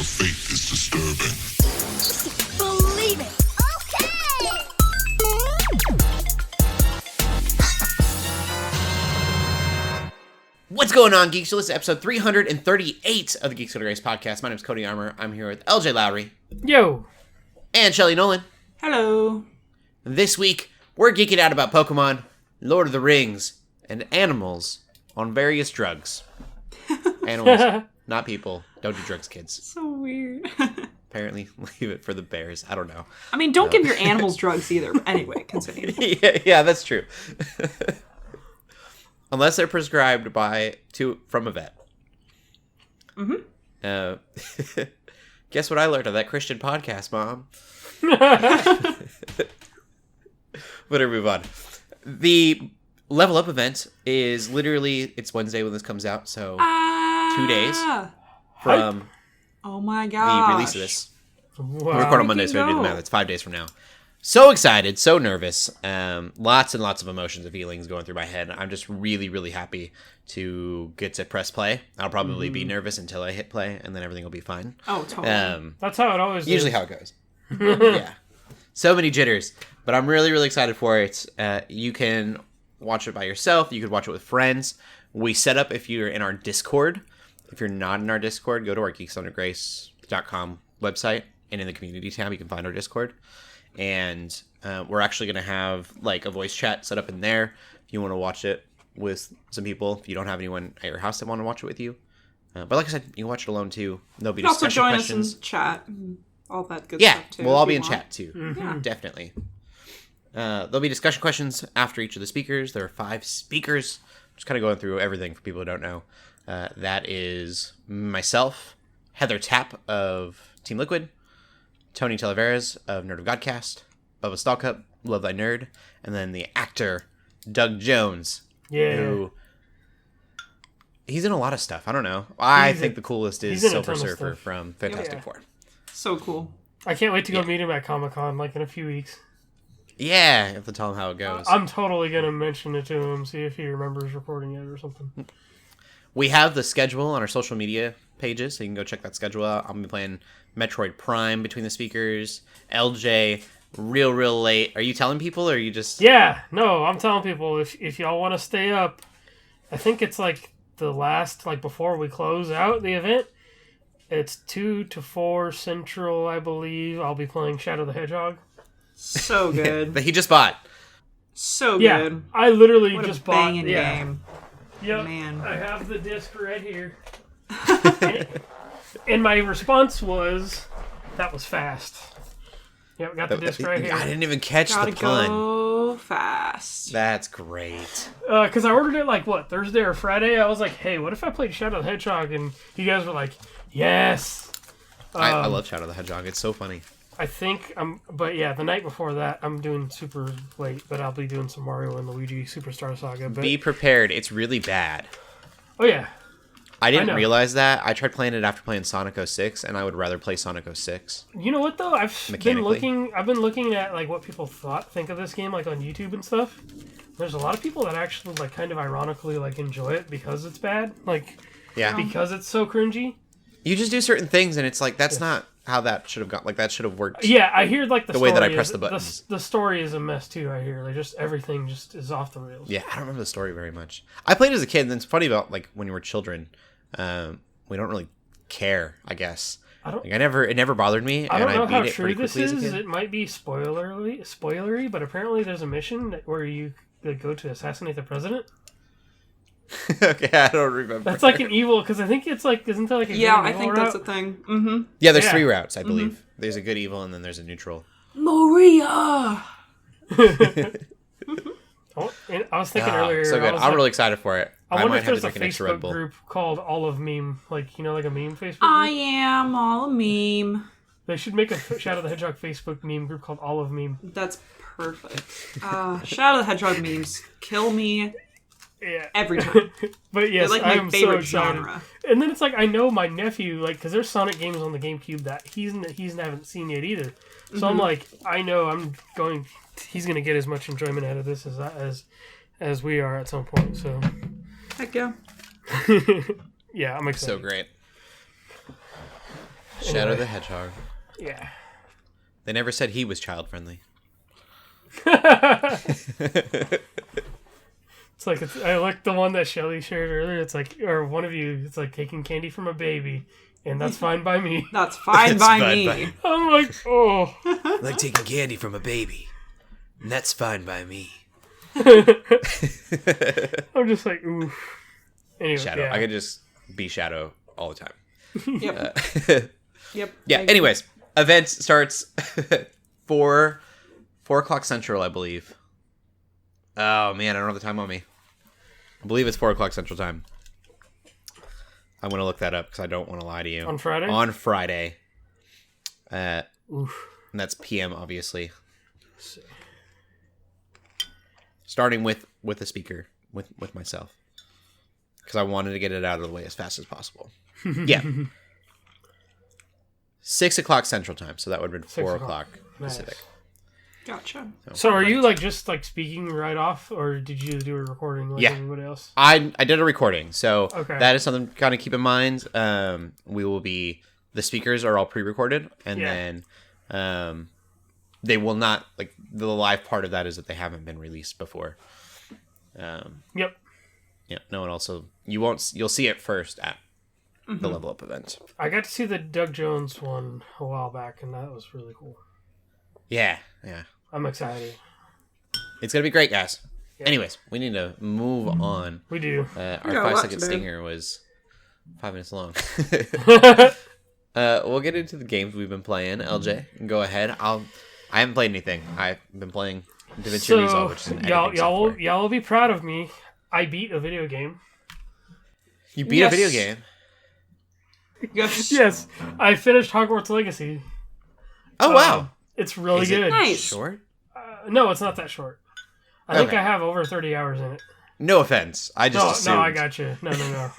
The fate is disturbing. Believe it. Okay. What's going on, Geeks? So this is episode 338 of the Geeks Under Grace podcast. My name is Cody Armour. I'm here with Lj.Lowery. Yo. And Shelley Nollan. Hello. This week, we're geeking out about Pokemon, Lord of the Rings, and animals on various drugs. Animals, not people. Don't do drugs, kids. So weird. Apparently, leave it for the bears. I don't know. I mean, don't give your animals drugs either. But anyway, continue. yeah, that's true. Unless they're prescribed from a vet. Mm-hmm. Guess what I learned on that Christian podcast, Mom? Better move on. The Level Up event is literally, it's Wednesday when this comes out, so 2 days from oh my gosh. the release of this. Wow. We record on Monday, so I do the math. It's 5 days from now. So excited, so nervous. Lots and lots of emotions and feelings going through my head. I'm just really, really happy to get to press play. I'll probably be nervous until I hit play, and then everything will be fine. Oh, totally. That's how it always Usually is. how it goes. Yeah. So many jitters. But I'm really, really excited for it. You can watch it by yourself. You could watch it with friends. We set up if you're in our Discord. If you're not in our Discord, go to our geeksundergrace.com website, and in the community tab, you can find our Discord. And we're actually going to have like a voice chat set up in there if you want to watch it with some people. If you don't have anyone at your house that want to watch it with you. But like I said, you can watch it alone too. There'll be discussion join questions. us in chat and all that good Yeah, stuff too. we'll all if be you in want. chat too. Mm-hmm. Yeah. Definitely. There'll be discussion questions after each of the speakers. There are 5 speakers. Just kind of going through everything for people who don't know. That is myself, Heather Tapp of Team Liquid, Tony Televeras of Nerd of Godcast, Bubba Stalkup, Love Thy Nerd, and then the actor Doug Jones. Yeah. Who, he's in a lot of stuff. I don't know. I think the coolest is he's in a Silver ton of Surfer stuff. from Fantastic Yeah. Four. So cool. I can't wait to go meet him at Comic-Con like in a few weeks. Yeah, you have to tell him how it goes. I'm totally going to mention it to him, see if he remembers recording it or something. We have the schedule on our social media pages, so you can go check that schedule out. I'm going to be playing Metroid Prime between the speakers. LJ, real late. Are you telling people, or are you just... Yeah, no, I'm telling people, if y'all want to stay up, I think it's like the last, like before we close out the event, it's 2 to 4 Central, I believe. I'll be playing Shadow the Hedgehog. So good. that he just bought. So Yeah, good. I literally What just a bought banging yeah. game. Yep, Man. I have the disc right here. and my response was, that was fast. Yep, got the disc right here. I didn't even catch Gotta the pun. go fast. That's great. Because I ordered it like, Thursday or Friday? I was like, hey, what if I played Shadow the Hedgehog? And you guys were like, yes. I love Shadow the Hedgehog. It's so funny. I think but yeah, the night before that, I'm doing super late, but I'll be doing some Mario and Luigi Superstar Saga. But, Be prepared. It's really bad. oh yeah. I didn't know. realize that. I tried playing it after playing Sonic 06, and I would rather play Sonic 06. You know what though? I've been Mechanically. looking at like what people think of this game, like on YouTube and stuff. There's a lot of people that actually like kind of ironically like enjoy it because it's bad, like Yeah. because it's so cringy. You just do certain things, and it's like, that's not how that should have gone. Like, that should have worked. Yeah, I hear like the way that I story press is- the buttons. The story is a mess too. I hear like just everything just is off the rails. Yeah, I don't remember the story very much. I played as a kid, and it's funny about, like, when you were children, we don't really care, I guess. It never bothered me, I don't and know I how beat it true pretty this quickly as a is. kid. It might be spoilery, but apparently there's a mission where you go to assassinate the president. Okay, I don't remember. That's like an evil, because I think it's like, isn't there like a Yeah, good and I evil think route? that's a thing. Mm-hmm. Yeah, there's Yeah. 3 routes, I believe. There's a good, evil, and then there's a neutral. Maria! Oh, and I was thinking earlier. So good. I'm really excited for it. I wonder might if have to there's a drink an extra Red Facebook Bull. group called All of Meme, like like a meme Facebook I group. am all a meme. They should make a Shadow the Hedgehog Facebook meme group called All of Meme. That's perfect. Shadow the Hedgehog memes kill me Yeah. every time. But yes, They're like I my am so favorite excited. genre. And then it's like I know my nephew, like, because there's Sonic games on the GameCube that he's haven't seen yet either. So I'm like, I know he's gonna get as much enjoyment out of this as we are at some point. So Heck yeah. yeah, I'm excited. So great. Shadow the Hedgehog. Yeah. They never said he was child friendly. It's like I like the one that Shelley shared earlier. It's like, or one of you. It's like taking candy from a baby, and that's fine by me. That's fine That's by fine me. by- I'm like, oh. Like taking candy from a baby. And that's fine by me. I'm just like, oof. Anyway, Shadow. yeah. I could just be Shadow all the time. Yep. Yep. Yeah, anyways. Event starts 4 o'clock Central, I believe. Oh, man, I don't have the time on me. I believe it's 4 o'clock Central Time. I'm going to look that up because I don't want to lie to you. On Friday? On Friday. Oof. And that's PM, obviously. Starting with a speaker, with myself. Because I wanted to get it out of the way as fast as possible. Yeah. 6 o'clock Central Time, so that would have been 4 o'clock Nice. Pacific. Gotcha. So are you like just like speaking right off, or did you do a recording like Yeah. everybody else? I did a recording, so Okay. that is something to kind of keep in mind. We will be, the speakers are all pre-recorded, and Yeah. then they will not, like, the live part of that is that they haven't been released before. Yep. Yeah, no one also, you'll see it first at the Level Up event. I got to see the Doug Jones one a while back, and that was really cool. Yeah. I'm excited. It's going to be great, guys. Yeah. Anyways, we need to move on. We do. Our got a lot 5-second today. stinger was 5 minutes long. We'll get into the games we've been playing. LJ, go ahead. I haven't played anything. I've been playing DaVinci Resolve, which is an editing software. y'all will be proud of me. I beat a video game. You beat Yes. a video game? Yes. Yes, I finished Hogwarts Legacy. Oh, wow. It's really Is it good. Nice. Short? No, it's not that short. I think Okay. I have over 30 hours in it. No offense. I just No, assumed. no, I got you. No.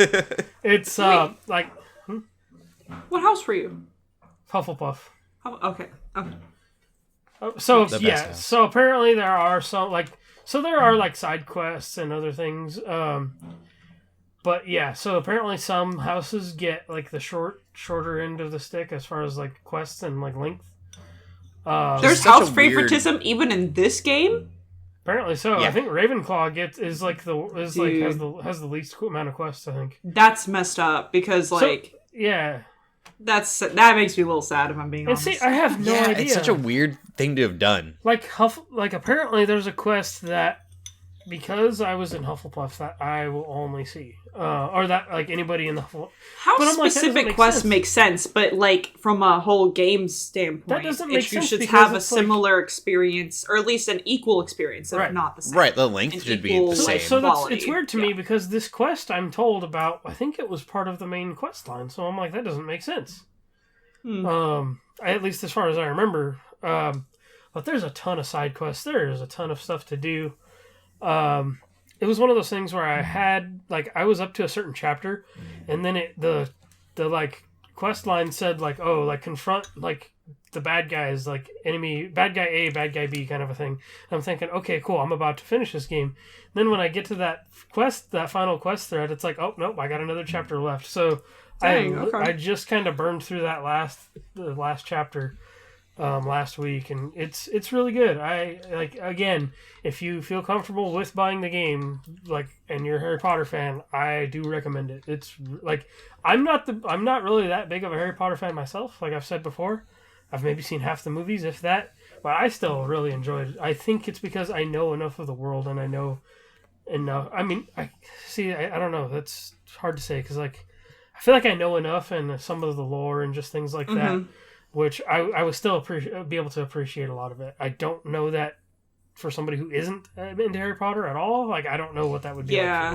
It's like What house were you? Hufflepuff. Oh, okay. Okay. So The best yeah, house. so apparently there are some there are like side quests and other things. But yeah, so apparently some houses get like the shorter end of the stick as far as like quests and like length. There's such a house weird- favoritism even in this game? Apparently so. Yeah. I think Ravenclaw has Dude. the least amount of quests. I think. That's messed up because like Yeah, that makes me a little sad if I'm being and honest. see, I have no Yeah, idea. it's such a weird thing to have done. like apparently there's a quest that because I was in Hufflepuff that I will only see, or that like anybody in the Hufflepuff. House But I'm like, that doesn't specific make quests sense. make sense, but like from a whole game standpoint, That doesn't make you sense should because have a it's like- similar experience, or at least an equal experience, if Right. not the same. Right, the length An should be equal, the same. So quality. it's weird to me Yeah. because this quest I'm told about, I think it was part of the main quest line. So I'm like, that doesn't make sense. At least as far as I remember. But there's a ton of side quests. There is a ton of stuff to do. It was one of those things where I had I was up to a certain chapter, and then the like quest line said confront the bad guys, like enemy, bad guy A, bad guy B kind of a thing. And I'm thinking, okay, cool, I'm about to finish this game. Then when I get to that final quest thread, it's like, oh nope, I got another chapter left. So Dang, okay. I just kind of burned through the last chapter last week, and it's really good. I again, if you feel comfortable with buying the game, and you're a Harry Potter fan, I do recommend it. It's I'm not really that big of a Harry Potter fan myself. Like I've said before, I've maybe seen half the movies, if that, but I still really enjoyed it. I think it's because I know enough of the world, and I know enough. I mean, I don't know. That's hard to say because I feel like I know enough and some of the lore and just things like that, which I would still be able to appreciate a lot of it. I don't know that for somebody who isn't into Harry Potter at all. I don't know what that would be. Yeah.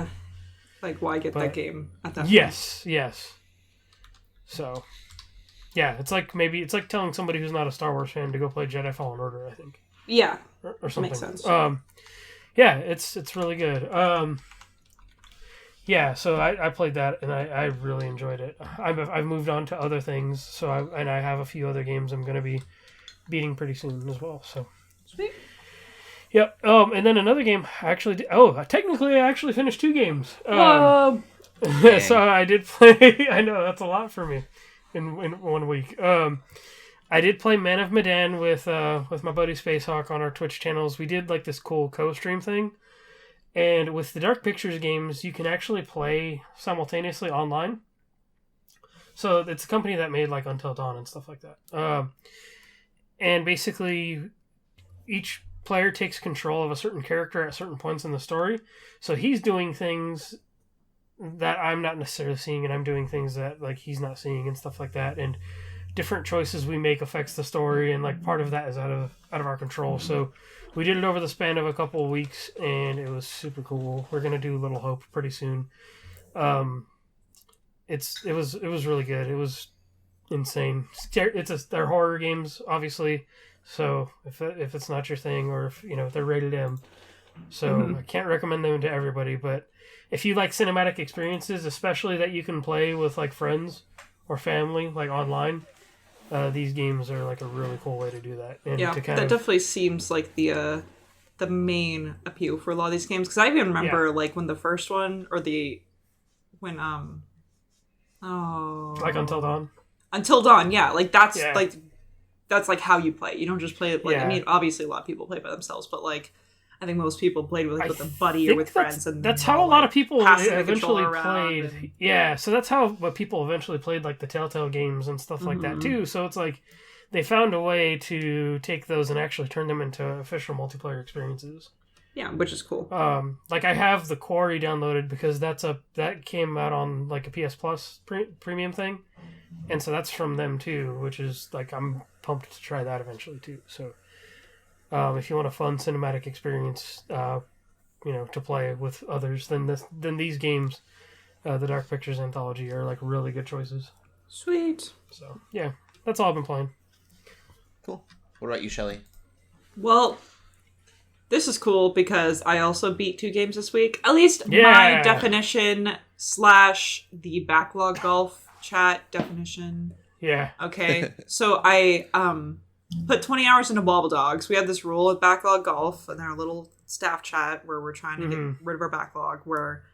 Like Like, why get But- that game at that point? yes. So, yeah, it's like telling somebody who's not a Star Wars fan to go play Jedi Fallen Order, I think, Yeah. or something. Makes sense. Yeah, it's really good. Yeah, so I played that and I really enjoyed it. I've moved on to other things, so I have a few other games I'm going to be beating pretty soon as well. So Sweet. yep. And then another game I actually technically I actually finished 2 games. Whoa. So I did play. I know that's a lot for me. in 1 week. I did play Man of Medan with my buddy Spacehawk on our Twitch channels. We did like this cool co-stream thing. And with the Dark Pictures games, you can actually play simultaneously online. So it's a company that made like Until Dawn and stuff like that. And basically, each player takes control of a certain character at certain points in the story. So he's doing things that I'm not necessarily seeing, and I'm doing things that like he's not seeing and stuff like that. And different choices we make affects the story, and like part of that is out of our control. So we did it over the span of a couple of weeks, and it was super cool. We're gonna do Little Hope pretty soon. It was really good. It was insane. They're horror games, obviously. So if it's not your thing, or if they're rated M, so I can't recommend them to everybody. But if you like cinematic experiences, especially that you can play with like friends or family, like online, these games are like a really cool way to do that. And yeah, that definitely seems like the main appeal for a lot of these games. Because I even remember like when the first one like Until Dawn. Until Dawn, yeah, like that's like how you play. You don't just play it like I mean, obviously a lot of people play by themselves, but like I think most people played with a buddy or with friends, and that's how a lot of people eventually played. And... Yeah, so that's how people eventually played like the Telltale games and stuff like that too. So it's like they found a way to take those and actually turn them into official multiplayer experiences. Yeah, which is cool. Like I have the Quarry downloaded because that came out on like a PS Plus premium thing, and so that's from them too, which is like I'm pumped to try that eventually too. So. If you want a fun cinematic experience, to play with others, then these games, the Dark Pictures Anthology, are like really good choices. Sweet. So yeah, that's all I've been playing. Cool. What about you, Shelley? Well, this is cool because I also beat 2 games this week. At least my definition / the backlog golf chat definition. Yeah. Okay. So I put 20 hours into Wobble Dogs. We have this rule with Backlog Golf and our little staff chat where we're trying to get rid of our backlog, where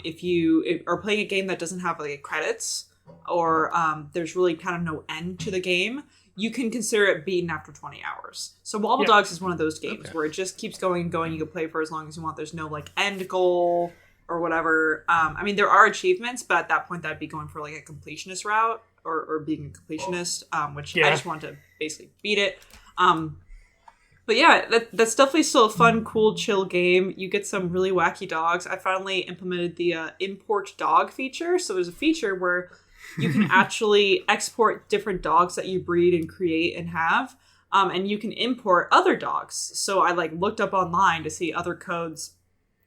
if you are playing a game that doesn't have like credits or there's really kind of no end to the game, you can consider it beaten after 20 hours. So Wobble Dogs is one of those games where it just keeps going and going. You can play for as long as you want. There's no like end goal or whatever. I mean, there are achievements, but at that point that'd be going for like a completionist route. Or being a completionist, which I just want to basically beat it. But yeah, that's definitely still a fun, cool, chill game. You get some really wacky dogs. I finally implemented the import dog feature. So there's a feature where you can actually export different dogs that you breed and create and have. And you can import other dogs. So I like looked up online to see other codes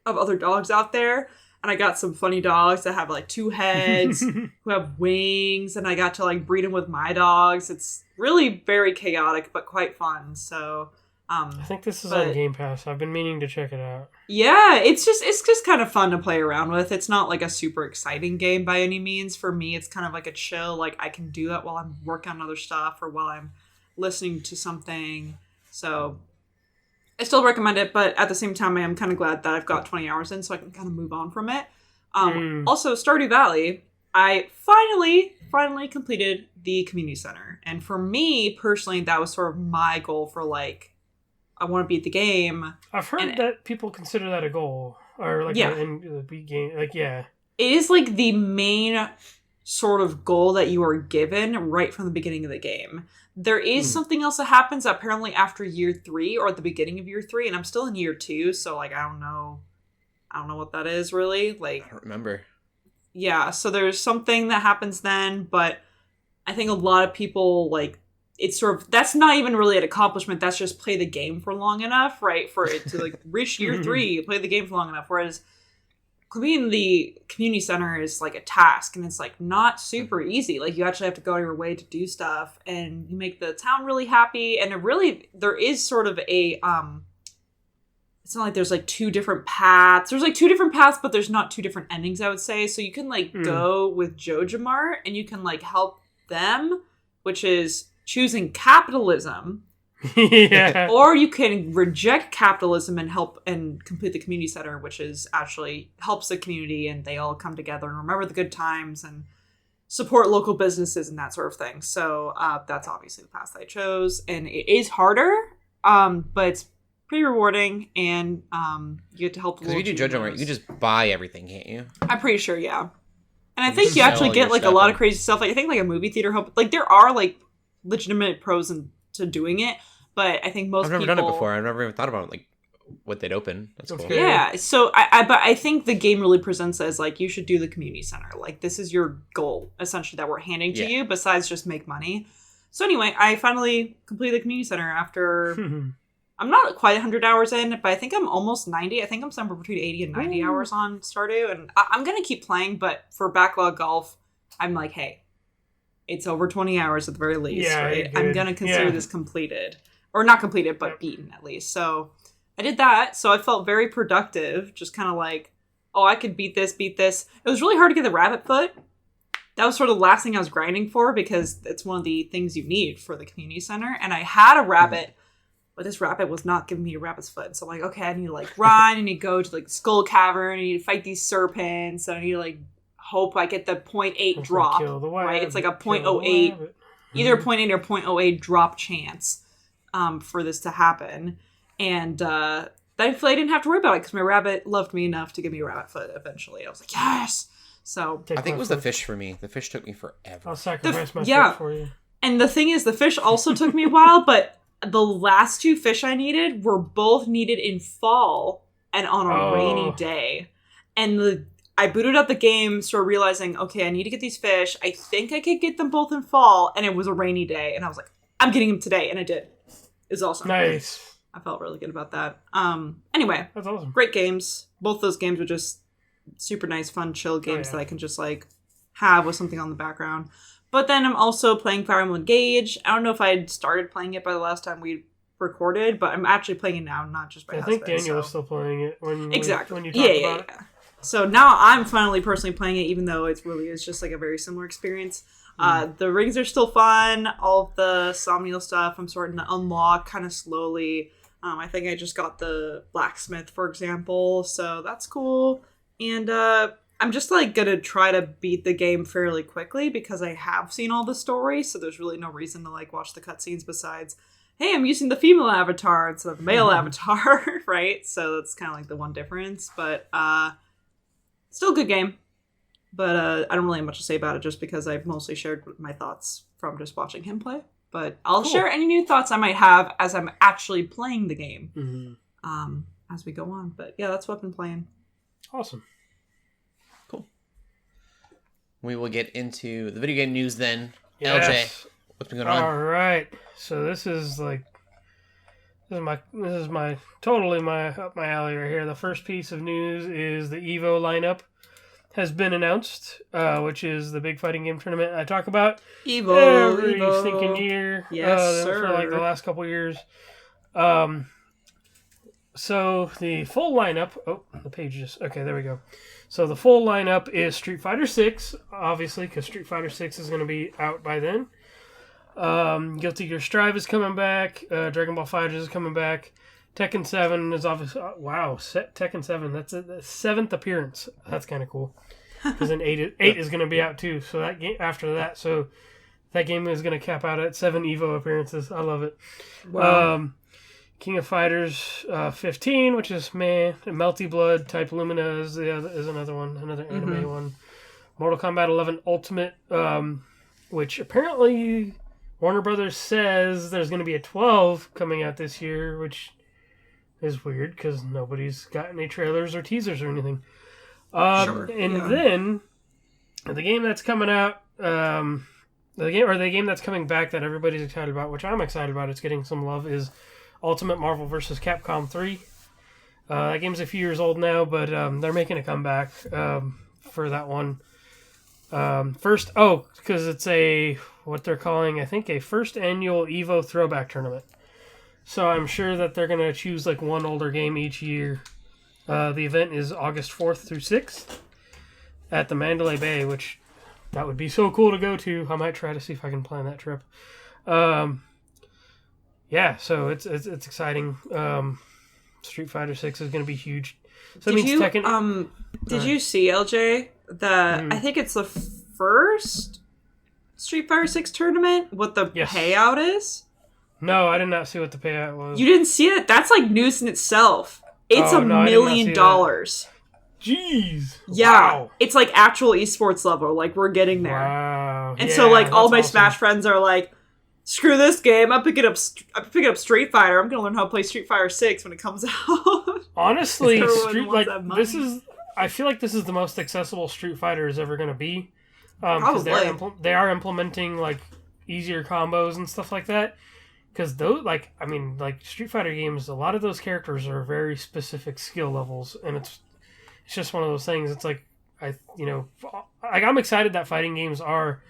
of other dogs out there. And I got some funny dogs that have like 2 heads, who have wings, and I got to like breed them with my dogs. It's really very chaotic, but quite fun. So, I think this is on Game Pass. I've been meaning to check it out. Yeah, it's just kind of fun to play around with. It's not like a super exciting game by any means. For me, it's kind of like a chill, like I can do that while I'm working on other stuff or while I'm listening to something. So I still recommend it, but at the same time, I am kind of glad that I've got 20 hours in, so I can kind of move on from it. Also, Stardew Valley, I finally completed the community center. And for me, personally, that was sort of my goal for, like, I want to beat the game. I've heard that people consider that a goal. Or, like, a beat game. Like, yeah. It is, like, the main sort of goal that you are given right from the beginning of the game. There is something else that happens apparently after year 3 or at the beginning of year 3, and I'm still in year 2, so like I don't know what that is really. Like I don't remember. Yeah, so there's something that happens then, but I think a lot of people like it's sort of that's not even really an accomplishment. That's just play the game for long enough, right? For it to like reach year 3, play the game for long enough. Whereas cleaning the community center is like a task, and it's like not super easy. Like you actually have to go your way to do stuff, and you make the town really happy. And there is sort of a it's not like there's like 2 different paths. There's like 2 different paths, but there's not 2 different endings, I would say. So you can like go with Jojamart and you can like help them, which is choosing capitalism. Yeah. Or you can reject capitalism and help and complete the community center, which is actually helps the community and they all come together and remember the good times. And support local businesses and that sort of thing. So that's obviously the path I chose, and it is harder, but it's pretty rewarding, and you get to help the Because if you do JoJo, right, you can just buy everything, can't you? I'm pretty sure, yeah. And I You think just you sell actually all get your like a stuff lot and- of crazy stuff. Like I think like a movie theater help. Like there are like legitimate pros to doing it, but I think most I've never people done it before. I've never even thought about like what they'd open. That's cool. Okay. Yeah, so but I think the game really presents it as like you should do the community center. Like this is your goal essentially that we're handing to Yeah. you. Besides just make money. So anyway, I finally completed the community center after I'm not quite 100 hours in, but I think I'm almost 90. I think I'm somewhere between 80 and 90 hours on Stardew, and I'm gonna keep playing. But for backlog golf, I'm like, hey, it's over 20 hours at the very least. Yeah, right? you're I'm good. gonna consider Yeah. this completed, or not completed, but beaten at least. So. I did that, so I felt very productive, just kind of like, oh, I could beat this. It was really hard to get the rabbit foot. That was sort of the last thing I was grinding for, because it's one of the things you need for the community center, and I had a rabbit, but this rabbit was not giving me a rabbit's foot, so I'm like, okay, I need to like run, I need to go to like Skull Cavern, I need to fight these serpents, and I need to like hope I get the 0.8 drop, right? It's like a 0.08, either a 0.8 or 0.08 drop chance for this to happen. And thankfully I didn't have to worry about it because my rabbit loved me enough to give me a rabbit foot eventually. I was like, yes! So, I think it was the fish for me. The fish took me forever. I'll sacrifice my yeah. foot for you. And the thing is, the fish also took me a while, but the last two fish I needed were both needed in fall and on a rainy day. And I booted up the game, started realizing, okay, I need to get these fish. I think I could get them both in fall, and it was a rainy day. And I was like, I'm getting them today, and I did. It was awesome. Nice. I felt really good about that. Anyway, That's awesome. great games. Both those games are just super nice, fun, chill games yeah. that I can just like have with something on the background. But then I'm also playing Fire Emblem Engage. I don't know if I had started playing it by the last time we recorded, but I'm actually playing it now, not just by I husband. think Daniel was so. still playing it when Exactly. when you talked yeah. about it. So now I'm finally personally playing it, even though it really is just like a very similar experience. The rings are still fun. All of the Somniel stuff I'm starting to unlock kind of slowly. I think I just got the blacksmith, for example, so that's cool. And I'm just like gonna try to beat the game fairly quickly because I have seen all the story, so there's really no reason to like watch the cutscenes besides, hey, I'm using the female avatar instead of the male avatar, right? So that's kind of like the one difference, but still a good game. But I don't really have much to say about it just because I've mostly shared my thoughts from just watching him play. But I'll share any new thoughts I might have as I'm actually playing the game as we go on. But yeah, that's what I've been playing. Awesome. Cool. We will get into the video game news then. Yes. LJ, what's been going on? All right. So this is my totally my up my alley right here. The first piece of news is the Evo lineup has been announced, which is the big fighting game tournament I talk about every stinking year. Yes, sir. For like the last couple years. So the full lineup. Oh, the page just okay. There we go. So the full lineup is Street Fighter 6, obviously, because Street Fighter 6 is going to be out by then. Guilty Gear Strive is coming back. Dragon Ball FighterZ is coming back. Tekken 7 is obviously... wow, Tekken 7. That's the 7th appearance. That's kind of cool. Because then 8 is going to be out too. So that game after that. So that game is going to cap out at 7 Evo appearances. I love it. Wow. King of Fighters 15, which is meh. Melty Blood Type Lumina is another one. Another anime one. Mortal Kombat 11 Ultimate, which apparently Warner Brothers says there's going to be a 12 coming out this year, which is weird because nobody's got any trailers or teasers or anything. Then the game that's coming out, the game that's coming back that everybody's excited about, which I'm excited about, it's getting some love, is Ultimate Marvel vs. Capcom 3. That game's a few years old now, but they're making a comeback for that one. Because it's what they're calling, I think, a first annual Evo throwback tournament. So I'm sure that they're going to choose like one older game each year. The event is August 4th through 6th at the Mandalay Bay, which that would be so cool to go to. I might try to see if I can plan that trip. Yeah, so it's exciting. Street Fighter 6 is going to be huge. So Did you see, LJ, that I think it's the first Street Fighter 6 tournament? What the payout is? No, I did not see what the payout was. You didn't see it? That's like news in itself. It's $1 million. Jeez. Yeah. Wow. It's like actual esports level. Like, we're getting there. Wow. And so, like, all my Smash friends are like, screw this game. I'm picking up Street Fighter. I'm going to learn how to play Street Fighter 6 when it comes out. Honestly, I feel like this is the most accessible Street Fighter is ever going to be. Because they are implementing, like, easier combos and stuff like that. Because those, Street Fighter games, a lot of those characters are very specific skill levels, and it's just one of those things. It's like, I'm excited that fighting games are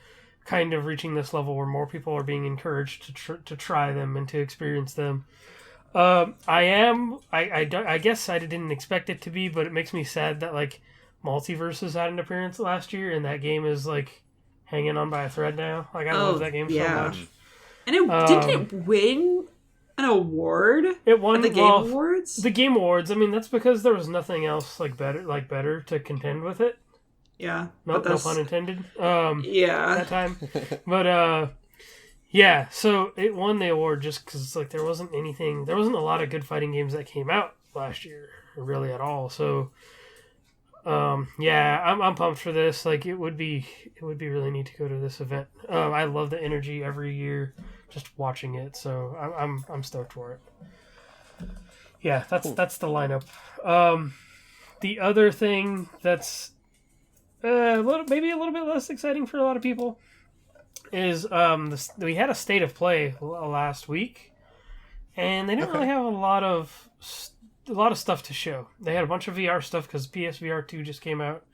kind of reaching this level where more people are being encouraged to try them and to experience them. I guess I didn't expect it to be, but it makes me sad that, like, Multiverses had an appearance last year, and that game is, like, hanging on by a thread now. Like, I love that game so much. And didn't it win an award? It won at the Game Awards. The Game Awards. I mean, that's because there was nothing else better to contend with it. Yeah, no pun intended. That time, but so it won the award just because there wasn't a lot of good fighting games that came out last year, really at all. So, I'm pumped for this. Like, it would be really neat to go to this event. I love the energy every year, just watching it. So I'm stoked for it. Yeah, that's the lineup. The other thing that's maybe a little bit less exciting for a lot of people is we had a state of play last week, and they didn't really have a lot of stuff to show. They had a bunch of VR stuff because PSVR 2 just came out.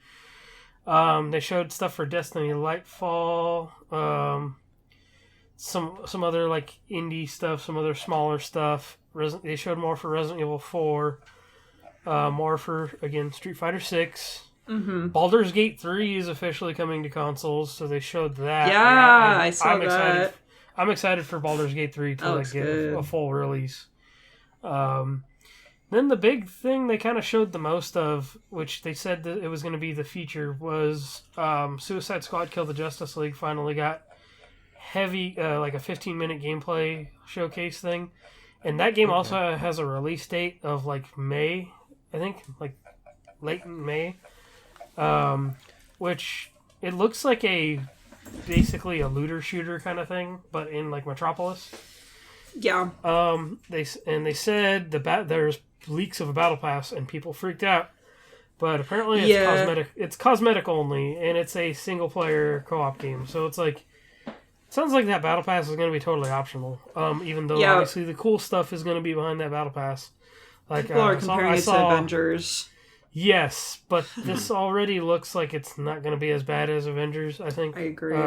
They showed stuff for Destiny Lightfall, some other like indie stuff, some other smaller stuff. They showed more for Resident Evil 4, more for, again, Street Fighter 6. Mm-hmm. Baldur's Gate 3 is officially coming to consoles, so they showed that. Yeah, I saw that. I'm excited for Baldur's Gate 3 to get a full release. Then the big thing they kind of showed the most of, which they said that it was going to be the feature, was Suicide Squad Kill the Justice League finally got heavy, like a 15-minute gameplay showcase thing. And that game also has a release date of like May, I think, like late in May. Which it looks like basically a looter shooter kind of thing, but in like Metropolis. Yeah. They said there's leaks of a battle pass and people freaked out, but apparently it's cosmetic. It's cosmetic only, and it's a single player co-op game. So it's like, sounds like that battle pass is going to be totally optional. Even though obviously the cool stuff is going to be behind that battle pass. Like people are comparing it to Avengers. Yes, but this already looks like it's not going to be as bad as Avengers, I think. I agree.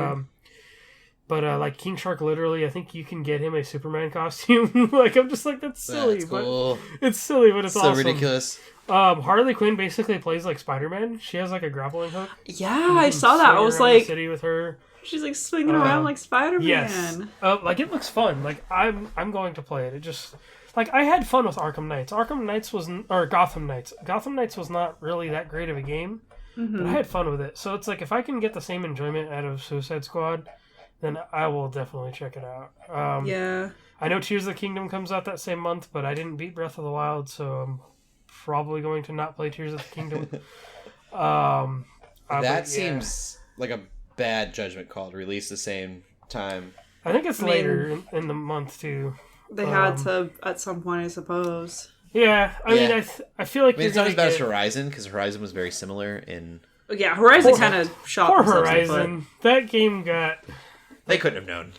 But like King Shark, literally, I think you can get him a Superman costume. Like, I'm just like, that's silly. That's cool. But it's silly, but it's so awesome. Ridiculous. Harley Quinn basically plays like Spider-Man. She has like a grappling hook. Yeah, I saw that. I was like, the city with her. She's like swinging around like Spider-Man. Yes. Like, it looks fun. Like, I'm going to play it. It just, like, I had fun with Gotham Knights. Gotham Knights was not really that great of a game, but I had fun with it. So it's like, if I can get the same enjoyment out of Suicide Squad, then I will definitely check it out. I know Tears of the Kingdom comes out that same month, but I didn't beat Breath of the Wild, so I'm probably going to not play Tears of the Kingdom. That seems like a bad judgment call to release the same time. I think it's later in the month, too. They had to at some point, I suppose. Yeah, I mean, I feel like it's not as bad as Horizon, because Horizon was very similar in... Yeah, Horizon kind of shot Poor Horizon. That game got... They couldn't have known.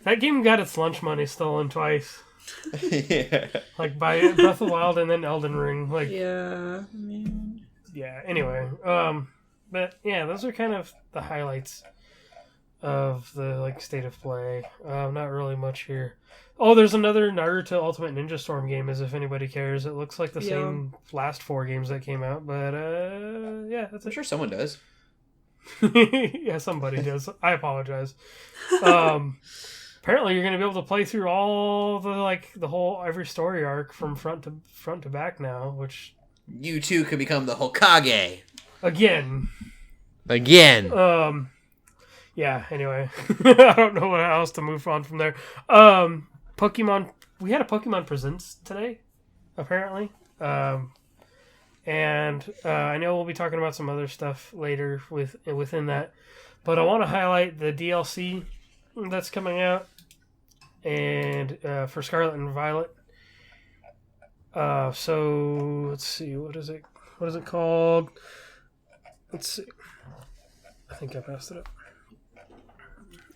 That game got its lunch money stolen twice. Yeah. Like, by Breath of the Wild and then Elden Ring. Like, yeah, man. Yeah, anyway. But, yeah, those are kind of the highlights of the, like, state of play. Not really much here. Oh, there's another Naruto Ultimate Ninja Storm game, as if anybody cares. It looks like the same last 4 games that came out, but, yeah, that's it. I'm sure someone does. Yeah, somebody does. I apologize. Apparently, you're going to be able to play through all every story arc from front to back now, which... You too could become the Hokage. Again. yeah, anyway. I don't know what else to move on from there. Pokemon, we had a Pokemon Presents today, apparently. And I know we'll be talking about some other stuff later within that. But I want to highlight the DLC that's coming out and for Scarlet and Violet. So let's see, what is it called? Let's see. I think I passed it up.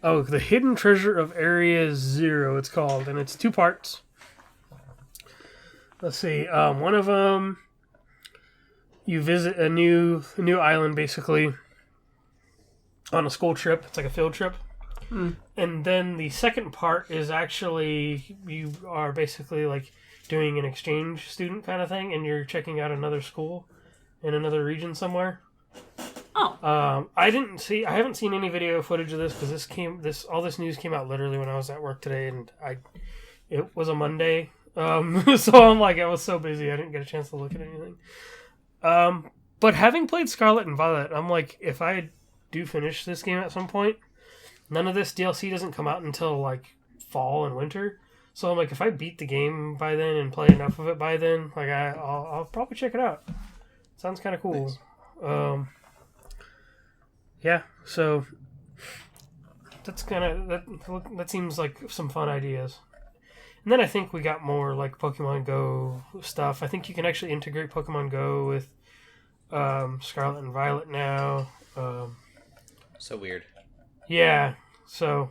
Oh, The Hidden Treasure of Area Zero, it's called, and it's 2 parts. Let's see. One of them, you visit a new island, basically, on a school trip. It's like a field trip. And then the second part is actually, you are basically like doing an exchange student kind of thing, and you're checking out another school in another region somewhere. Oh. I haven't seen any video footage of this because all this news came out literally when I was at work today, and it was a Monday. So I'm like, I was so busy I didn't get a chance to look at anything. But having played Scarlet and Violet, I'm like, if I do finish this game at some point, none of this DLC doesn't come out until like fall and winter. So I'm like, if I beat the game by then and play enough of it by then, like I'll probably check it out. Sounds kind of cool. Nice. Yeah, so that's kind of that seems like some fun ideas. And then I think we got more like Pokemon Go stuff. I think you can actually integrate Pokemon Go with Scarlet and Violet now. So weird. Yeah, so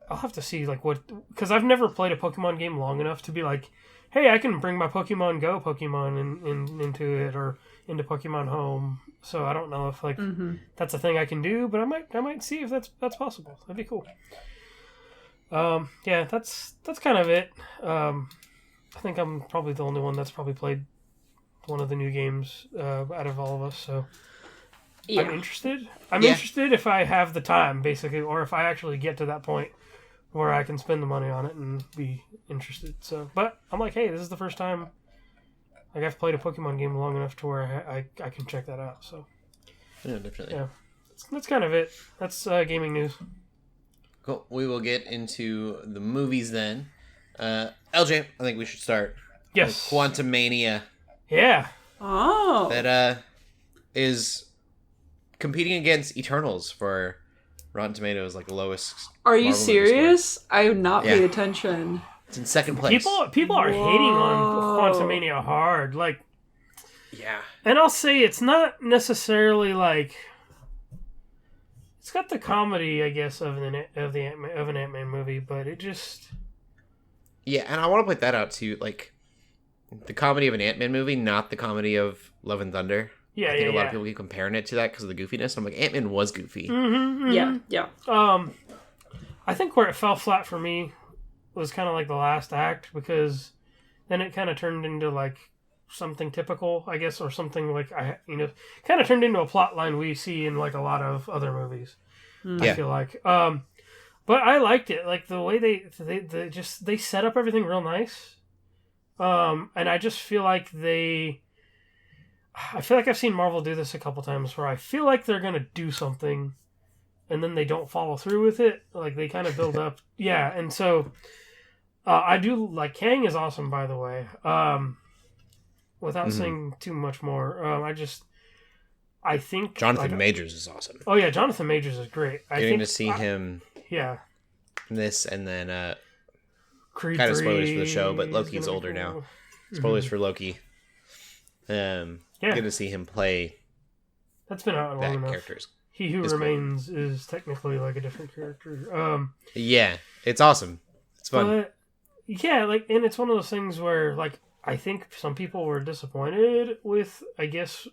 I'll have to see like what, because I've never played a Pokemon game long enough to be like, hey, I can bring my Pokemon Go Pokemon into it or into Pokemon Home. So I don't know if like that's a thing I can do, but I might see if that's possible. That'd be cool. Yeah, that's kind of it. I think I'm probably the only one that's probably played one of the new games out of all of us. So yeah. I'm interested. I'm interested if I have the time, basically, or if I actually get to that point where I can spend the money on it and be interested. So, but I'm like, hey, this is the first time like I've played a Pokemon game long enough to where I can check that out. So yeah, definitely. Yeah, that's kind of it. That's gaming news. Cool. We will get into the movies then. LJ, I think we should start. Yes. Quantumania. Yeah. Oh. That is competing against Eternals for Rotten Tomatoes, like the lowest. Are you Marvel serious? I have not paid attention. It's in second place. People are hating on Quantumania hard, like. Yeah. And I'll say it's not necessarily like. It's got the comedy, I guess, of an Ant-Man movie, but it just. Yeah, and I want to point that out too, like the comedy of an Ant-Man movie, not the comedy of Love and Thunder. Yeah, I think a lot of people keep comparing it to that because of the goofiness. I'm like, Ant-Man was goofy. Yeah. I think where it fell flat for me was kind of like the last act, because then it kind of turned into like something typical, I guess, or something like kind of turned into a plot line we see in like a lot of other movies. I feel like, but I liked it, like the way they set up everything real nice, and I just feel like I feel like I've seen Marvel do this a couple times where I feel like they're gonna do something, and then they don't follow through with it. Like they kind of build up, and so I do like Kang is awesome, by the way. Without saying too much more, I think Jonathan Majors is awesome. Oh yeah, Jonathan Majors is great. Getting to see him, in this, and then Creed kind of 3 spoilers for the show, but Loki's gonna be older cool. now. Spoilers for Loki. Good to see him play. That's been out long that enough. characters. He Who Remains is technically like a different character. Yeah, it's awesome. It's fun. But yeah, like, and it's one of those things where like I think some people were disappointed with, I guess,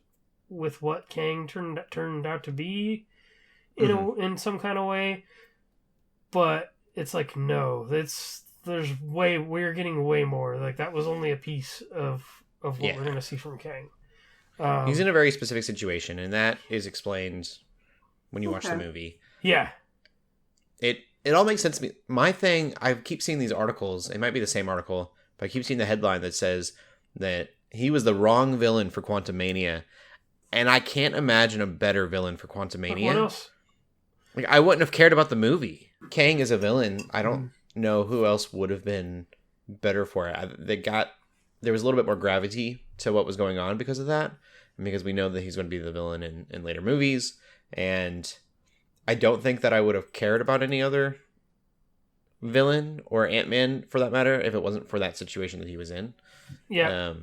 with what Kang turned out to be, in some kind of way. But it's like, no, we're getting way more. Like that was only a piece of what we're gonna see from Kang. He's in a very specific situation, and that is explained when you watch the movie. Yeah. It all makes sense to me. My thing, I keep seeing these articles. It might be the same article, but I keep seeing the headline that says that he was the wrong villain for Quantumania, and I can't imagine a better villain for Quantumania. What else? Like, I wouldn't have cared about the movie. Kang is a villain. I don't know who else would have been better for it. There was a little bit more gravity to what was going on because of that, and because we know that he's going to be the villain in later movies. And I don't think that I would have cared about any other villain or Ant-Man for that matter if it wasn't for that situation that he was in. Yeah.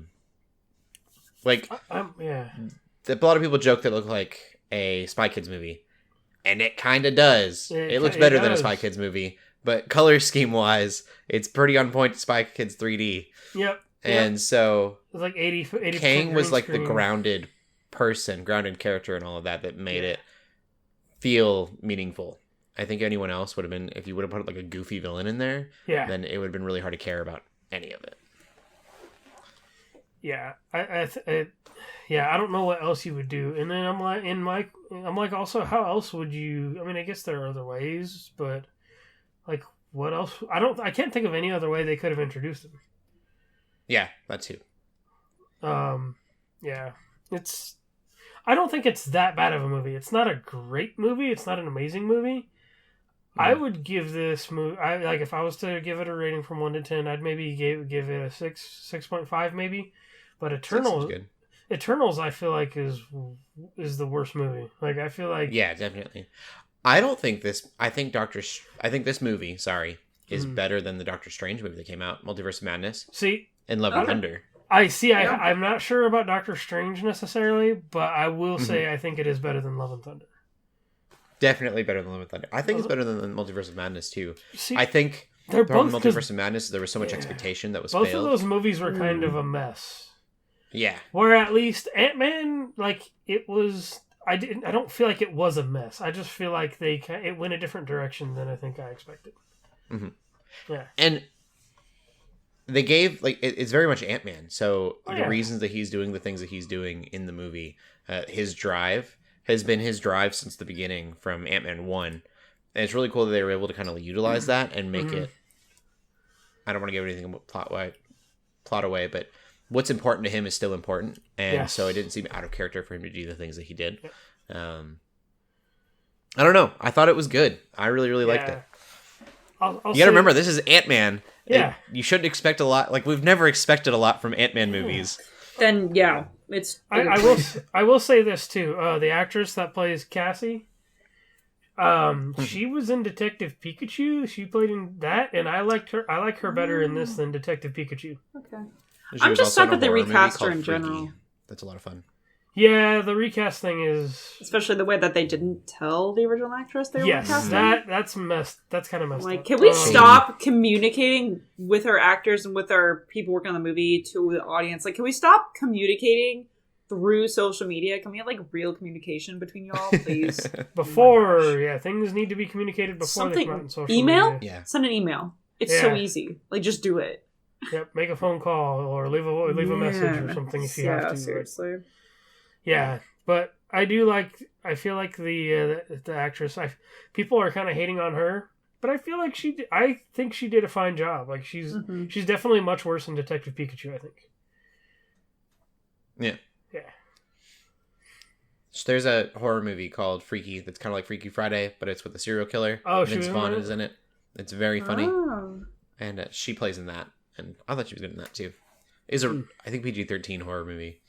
Yeah. A lot of people joke that it looked like a Spy Kids movie. And it kind of does. It looks better than a Spy Kids movie. But color scheme wise, it's pretty on point to Spy Kids 3D. Yep. And so it was like 80 Kang was like screen. the grounded character and all of that made it feel meaningful. I think anyone else would have been, if you would have put like a goofy villain in there, then it would have been really hard to care about any of it. Yeah. I don't know what else you would do. And then I'm like, also, how else would you? I mean, I guess there are other ways, but like, what else? I can't think of any other way they could have introduced him. Yeah, that too. Yeah, I don't think it's that bad of a movie. It's not a great movie. It's not an amazing movie. I would give this movie. If I was to give it a rating from 1 to 10, I'd maybe give it a 6.5 maybe. But Eternals, I feel like is the worst movie. Like, I feel like definitely. I think this movie, is better than the Doctor Strange movie that came out, Multiverse of Madness. See, and Love and Thunder. I'm not sure about Doctor Strange necessarily, but I will say I think it is better than Love and Thunder. Definitely better than Love and Thunder. I think it's better than the Multiverse of Madness too. See, I think they're the problem with Multiverse of Madness is there was so much expectation that was both failed. of those movies were kind of a mess. Yeah. Where at least Ant-Man, like, it was. I don't feel like it was a mess. I just feel like it went a different direction than I think I expected. Mm-hmm. Yeah. And they gave, like, it's very much Ant-Man. So the reasons that he's doing the things that he's doing in the movie, his drive has been his drive since the beginning from Ant-Man 1. And it's really cool that they were able to kind of utilize that and make it. I don't want to give anything plot away, but what's important to him is still important. And so it didn't seem out of character for him to do the things that he did. I don't know. I thought it was good. I really, really liked it. You gotta remember, this is Ant-Man. Yeah. You shouldn't expect a lot. Like, we've never expected a lot from Ant-Man movies. Then, it's... I will say this, too. The actress that plays Cassie, she was in Detective Pikachu. She played in that, and I liked her. I like her better in this than Detective Pikachu. Okay. I'm just sad that they recast her in general. That's a lot of fun. Yeah, the recast thing is... Especially the way that they didn't tell the original actress they were recasting. That's messed. That's kind of messed up. Can we stop communicating with our actors and with our people working on the movie to the audience? Like, can we stop communicating through social media? Can we have, like, real communication between y'all, please? Things need to be communicated before they come out on social media. Email? Yeah. Send an email. It's so easy. Like, just do it. Yep, make a phone call or leave a message or something if you have to. Seriously. Yeah, but I feel like the actress, people are kind of hating on her, but I feel like I think she did a fine job. Like, she's definitely much worse than Detective Pikachu, I think. Yeah. Yeah. So there's a horror movie called Freaky that's kind of like Freaky Friday, but it's with a serial killer. Oh, Vince Vaughn is in it. It's very funny. Oh. And she plays in that. And I thought she was good in that too. It's I think PG-13 horror movie.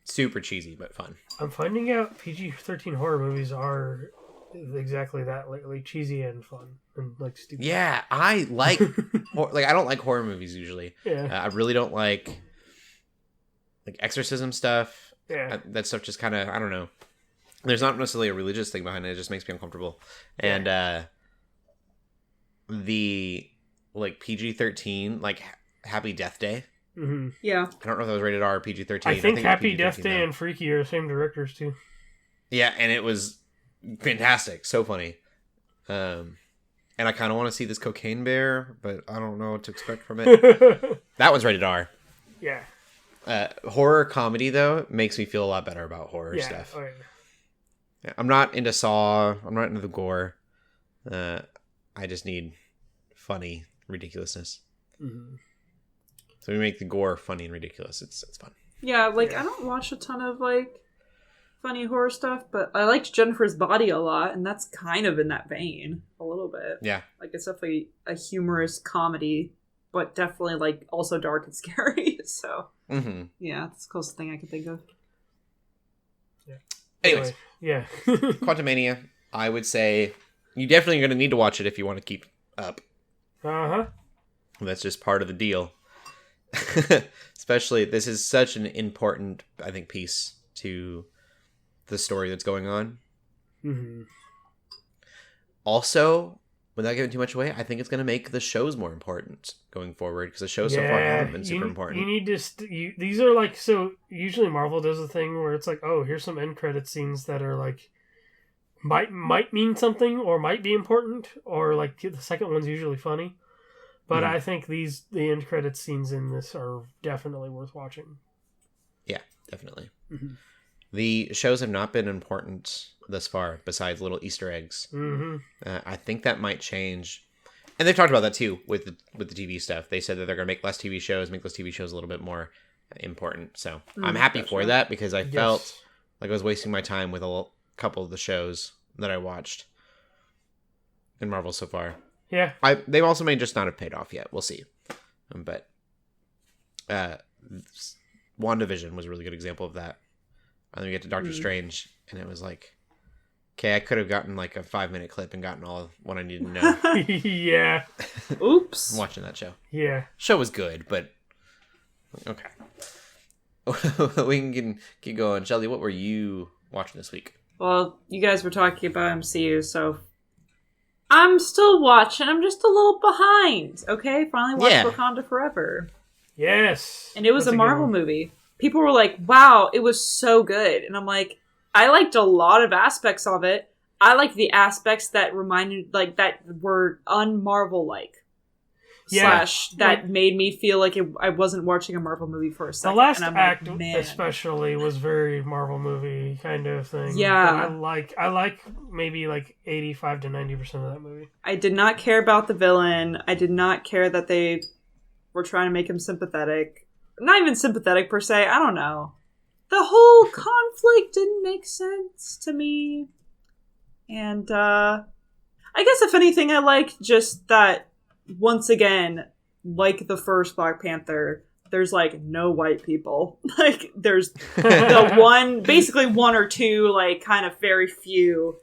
Super cheesy but fun. I'm finding out PG-13 horror movies are exactly that lately, cheesy and fun and like stupid. Yeah, I like I don't like horror movies usually. Yeah, I really don't like exorcism stuff. Yeah, that stuff just kind of, I don't know. There's not necessarily a religious thing behind it. It just makes me uncomfortable. And the PG-13 Happy Death Day. Mm-hmm. Yeah, I don't know if that was rated R or PG-13. I think Happy Death Day and Freaky are the same directors too. Yeah, and it was fantastic, so funny. And I kind of want to see this Cocaine Bear, but I don't know what to expect from it. That one's rated R. Yeah. Horror comedy though makes me feel a lot better about horror stuff. Oh, yeah. I'm not into Saw. I'm not into the gore. I just need funny ridiculousness. Mm-hmm. So we make the gore funny and ridiculous. It's fun. Yeah, I don't watch a ton of funny horror stuff, but I liked Jennifer's Body a lot, and that's kind of in that vein a little bit. Yeah. Like, it's definitely a humorous comedy, but definitely, like, also dark and scary. So, yeah, that's the closest thing I can think of. Yeah. Anyways. Yeah. Quantumania, I would say you definitely are going to need to watch it if you want to keep up. Uh-huh. That's just part of the deal. Especially, this is such an important, I think, piece to the story that's going on. Mm-hmm. Also, without giving too much away, I think it's going to make the shows more important going forward, because the shows so far haven't been super important. You need to... these are like... So, usually Marvel does a thing where it's like, oh, here's some end credit scenes that are like... Might mean something, or might be important, or like the second one's usually funny. But I think the end credit scenes in this are definitely worth watching. Yeah, definitely. Mm-hmm. The shows have not been important thus far, besides little Easter eggs. Mm-hmm. I think that might change, and they've talked about that too with the TV stuff. They said that they're going to make less TV shows, make those TV shows a little bit more important. So I'm happy for that, because I felt like I was wasting my time with a couple of the shows that I watched in Marvel so far. Yeah, they also may just not have paid off yet. We'll see. But WandaVision was a really good example of that. And then we get to Doctor Strange, and it was like, okay, I could have gotten like a 5-minute clip and gotten all of what I needed to know. yeah. Oops. I'm watching that show. Yeah. Show was good, but okay. We can keep going. Shelley, what were you watching this week? Well, you guys were talking about MCU, so I'm still watching. I'm just a little behind, okay? Finally watched Wakanda Forever. Yes. And it was a Marvel movie. People were like, wow, it was so good. And I'm like, I liked a lot of aspects of it. I liked the aspects that reminded, like, that were un-Marvel-like. Yeah. / that made me feel like I wasn't watching a Marvel movie for a second. The last and I'm act, like, man. especially, was very Marvel movie kind of thing. Yeah. But I like maybe like 85 to 90% of that movie. I did not care about the villain. I did not care that they were trying to make him sympathetic. Not even sympathetic per se. I don't know. The whole conflict didn't make sense to me. And I guess if anything, I liked just that, once again, like the first Black Panther, there's like no white people. Like there's basically one or two, like kind of very few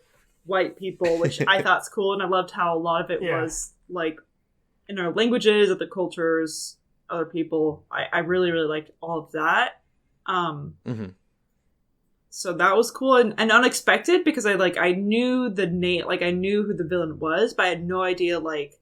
white people, which I thought's cool. And I loved how a lot of it was like in our languages, other cultures, other people. I really, really liked all of that. So that was cool and unexpected, because I knew the name, like I knew who the villain was, but I had no idea like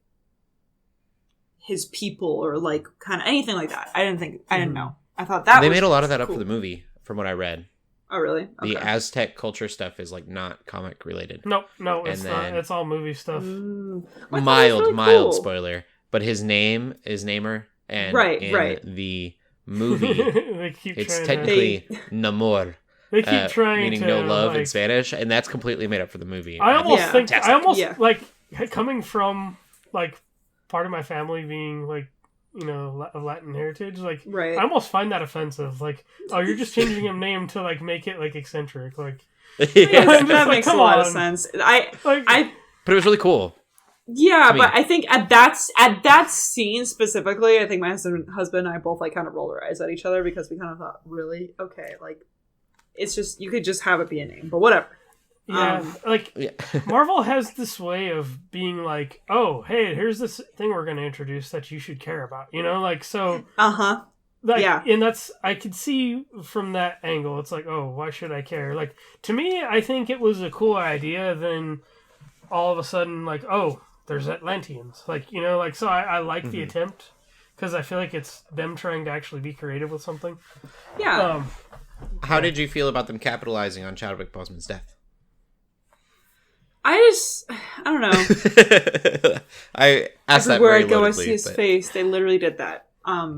his people or like kind of anything like that. I didn't know. I thought that they was made a lot of that up cool. for the movie, from what I read. Oh, really? Okay. The Aztec culture stuff is like not comic related. No, it's And not. then- It's all movie stuff. Well, I thought it was really Mild cool. spoiler. But his name is Namor, and Right, in right. the movie, They keep it's trying technically Namor, They keep trying meaning to no love in like, Spanish, and that's completely made up for the movie. I almost Yeah. think I almost Yeah. like coming from like part of my family being like, you know, of Latin heritage, like Right. I almost find that offensive. Like, oh, you're just changing a name to like make it like eccentric. Like, Yeah, I'm just that like, makes a come lot of on. sense. But it was really cool. Yeah, I mean- but I think at that scene specifically, I think my husband and I both like kind of rolled our eyes at each other, because we kind of thought, really? Okay, like it's just, you could just have it be a name, but whatever. Yeah, Marvel has this way of being like, oh, hey, here's this thing we're going to introduce that you should care about, you know, like, so, like, Yeah. and that's, I could see from that angle, it's like, oh, why should I care? Like, to me, I think it was a cool idea, then all of a sudden, like, oh, there's Atlanteans, like, you know, like, so I like the attempt, because I feel like it's them trying to actually be creative with something. Yeah. How did you feel about them capitalizing on Chadwick Boseman's death? I don't know. I asked that Everywhere very I go, I loadedly, see his but- face. They literally did that.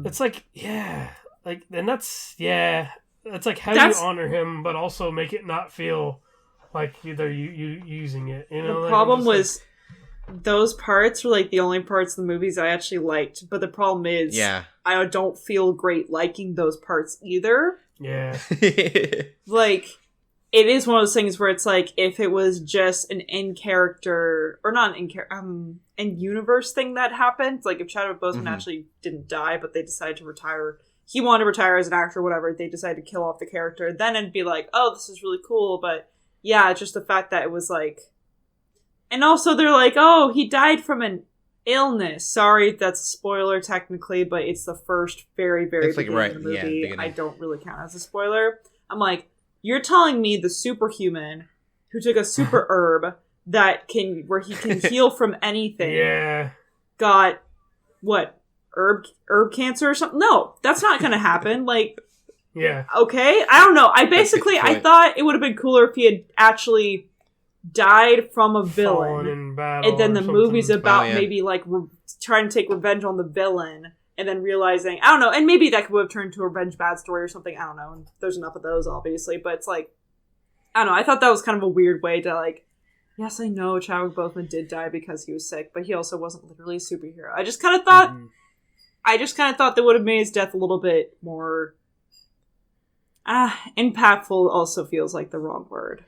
It's like, yeah, like, and that's, yeah, it's like, how do you honor him, but also make it not feel like they're you using it, you know? The like, problem I'm just was those parts were like the only parts of the movies I actually liked, but the problem is I don't feel great liking those parts either. yeah. Like, it is one of those things where it's like, if it was just an in-character, or not in-universe thing that happened, like if Chadwick Boseman actually didn't die, but they decided to retire, he wanted to retire as an actor, whatever, they decided to kill off the character, then it'd be like, oh, this is really cool, but yeah, just the fact that it was like, and also they're like, oh, he died from an illness. Sorry, that's a spoiler technically, but it's the first very, very beginning of the movie. Yeah, I don't really count as a spoiler. I'm like, you're telling me the superhuman who took a super herb where he can heal from anything got what, herb cancer or something? No, that's not gonna happen. Like, okay, I don't know. I thought it would have been cooler if he had actually died from a villain in battle, and then the movie's about maybe like trying to take revenge on the villain, and then realizing, I don't know, and maybe that would have turned to a revenge bad story or something, I don't know, and there's enough of those obviously, but it's like, I don't know, I thought that was kind of a weird way to like, yes, I know Chadwick Boseman did die because he was sick, but he also wasn't literally a superhero. I just kind of thought they would have made his death a little bit more impactful. Also feels like the wrong word,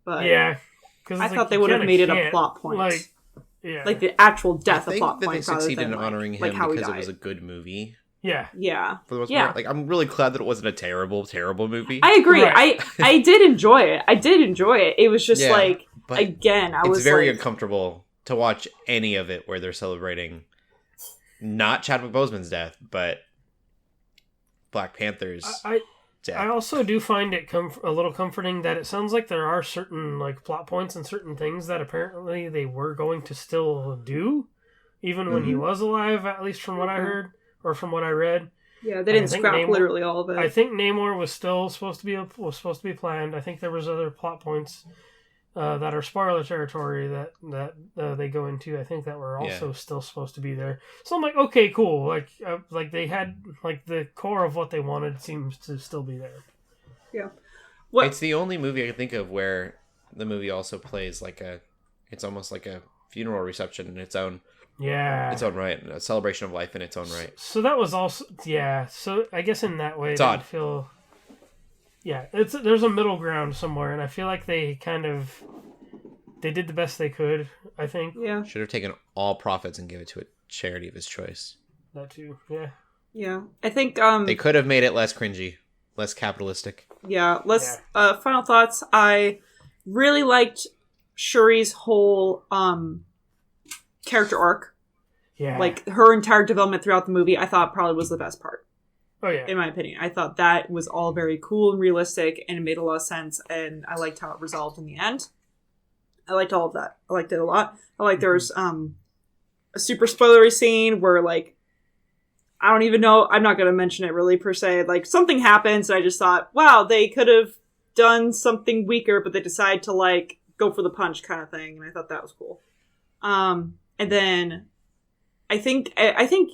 but yeah, because I thought they would have made it a plot point, like the actual death a plot point. I think that they succeeded in honoring him because it was a good movie. Yeah. For the most part. Like, I'm really glad that it wasn't a terrible, terrible movie. I agree. Right. I did enjoy it. It was just like, again, it's very uncomfortable to watch any of it where they're celebrating not Chadwick Boseman's death, but Black Panther's death. I also do find it a little comforting that it sounds like there are certain like plot points and certain things that apparently they were going to still do, even when he was alive, at least from what I heard. Or from what I read. Yeah, they didn't scrap literally all of it. I think Namor was still supposed to be planned. I think there was other plot points that are spoiler territory that they go into. I think that were also still supposed to be there. So I'm like, okay, cool. Like they had like the core of what they wanted seems to still be there. Yeah, it's the only movie I can think of where the movie also plays it's almost like a funeral reception in its own. Its own right, a celebration of life in its own right. So that was also so I guess in that way, it's odd. Feel there's a middle ground somewhere, and I feel like they did the best they could. I think should have taken all profits and give it to a charity of his choice. That too, I think they could have made it less cringy, less capitalistic. Final thoughts. I really liked Shuri's whole character arc. Like her entire development throughout the movie, I thought probably was the best part. In my opinion, I thought that was all very cool and realistic, and it made a lot of sense, and I liked how it resolved in the end. I liked all of that. I liked it a lot. I like there was a super spoilery scene where like, I don't even know, I'm not going to mention it really per se, like something happens and I just thought, wow, they could have done something weaker, but they decide to like go for the punch kind of thing, and I thought that was cool. And then I think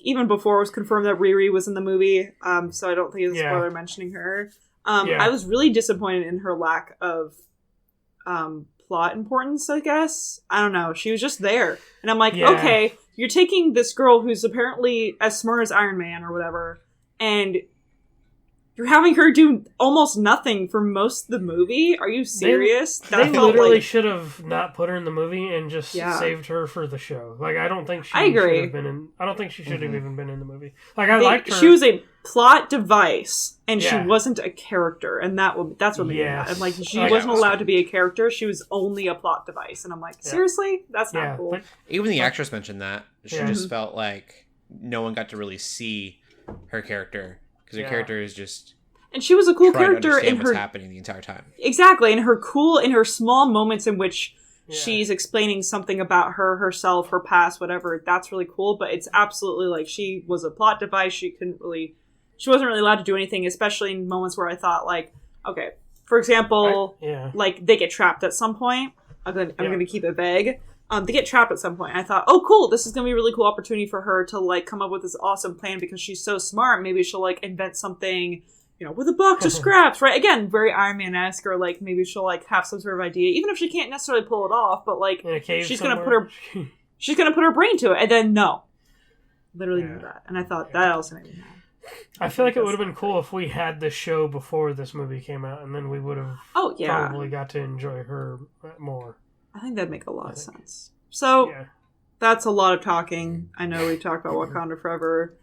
even before it was confirmed that Riri was in the movie, so I don't think it's a spoiler mentioning her. I was really disappointed in her lack of plot importance, I guess. I don't know. She was just there. And I'm like, okay, you're taking this girl who's apparently as smart as Iron Man or whatever, and you're having her do almost nothing for most of the movie? Are you serious? They literally should have not put her in the movie and just saved her for the show. Like, I don't think she should have been in... I don't think she should have even been in the movie. Like, I liked her... She was a plot device, and she wasn't a character, and that's what made me mad. And, like, she wasn't allowed to be a character. She was only a plot device. And I'm like, seriously? That's not cool. But, even the actress mentioned that. She just felt like no one got to really see her character. Because her character is just... And she was a cool character in her... what's happening the entire time. Exactly. In her small moments in which she's explaining something about herself, her past, whatever. That's really cool. But it's absolutely like she was a plot device. She wasn't really allowed to do anything, especially in moments where I thought like, okay, for example, like they get trapped at some point. I'm going to keep it vague. They get trapped at some point. And I thought, oh, cool. This is going to be a really cool opportunity for her to like come up with this awesome plan because she's so smart. Maybe she'll like invent something, with a box of scraps, right? Again, very Iron Man-esque, or like maybe she'll like have some sort of idea, even if she can't necessarily pull it off, but like she's going to put her brain to it. And then no. Literally knew that. And I thought that also made me mad. I feel like it would have been cool if we had the show before this movie came out, and then we would have probably got to enjoy her more. I think that'd make a lot of sense. So, that's a lot of talking. I know we talked about Wakanda Forever.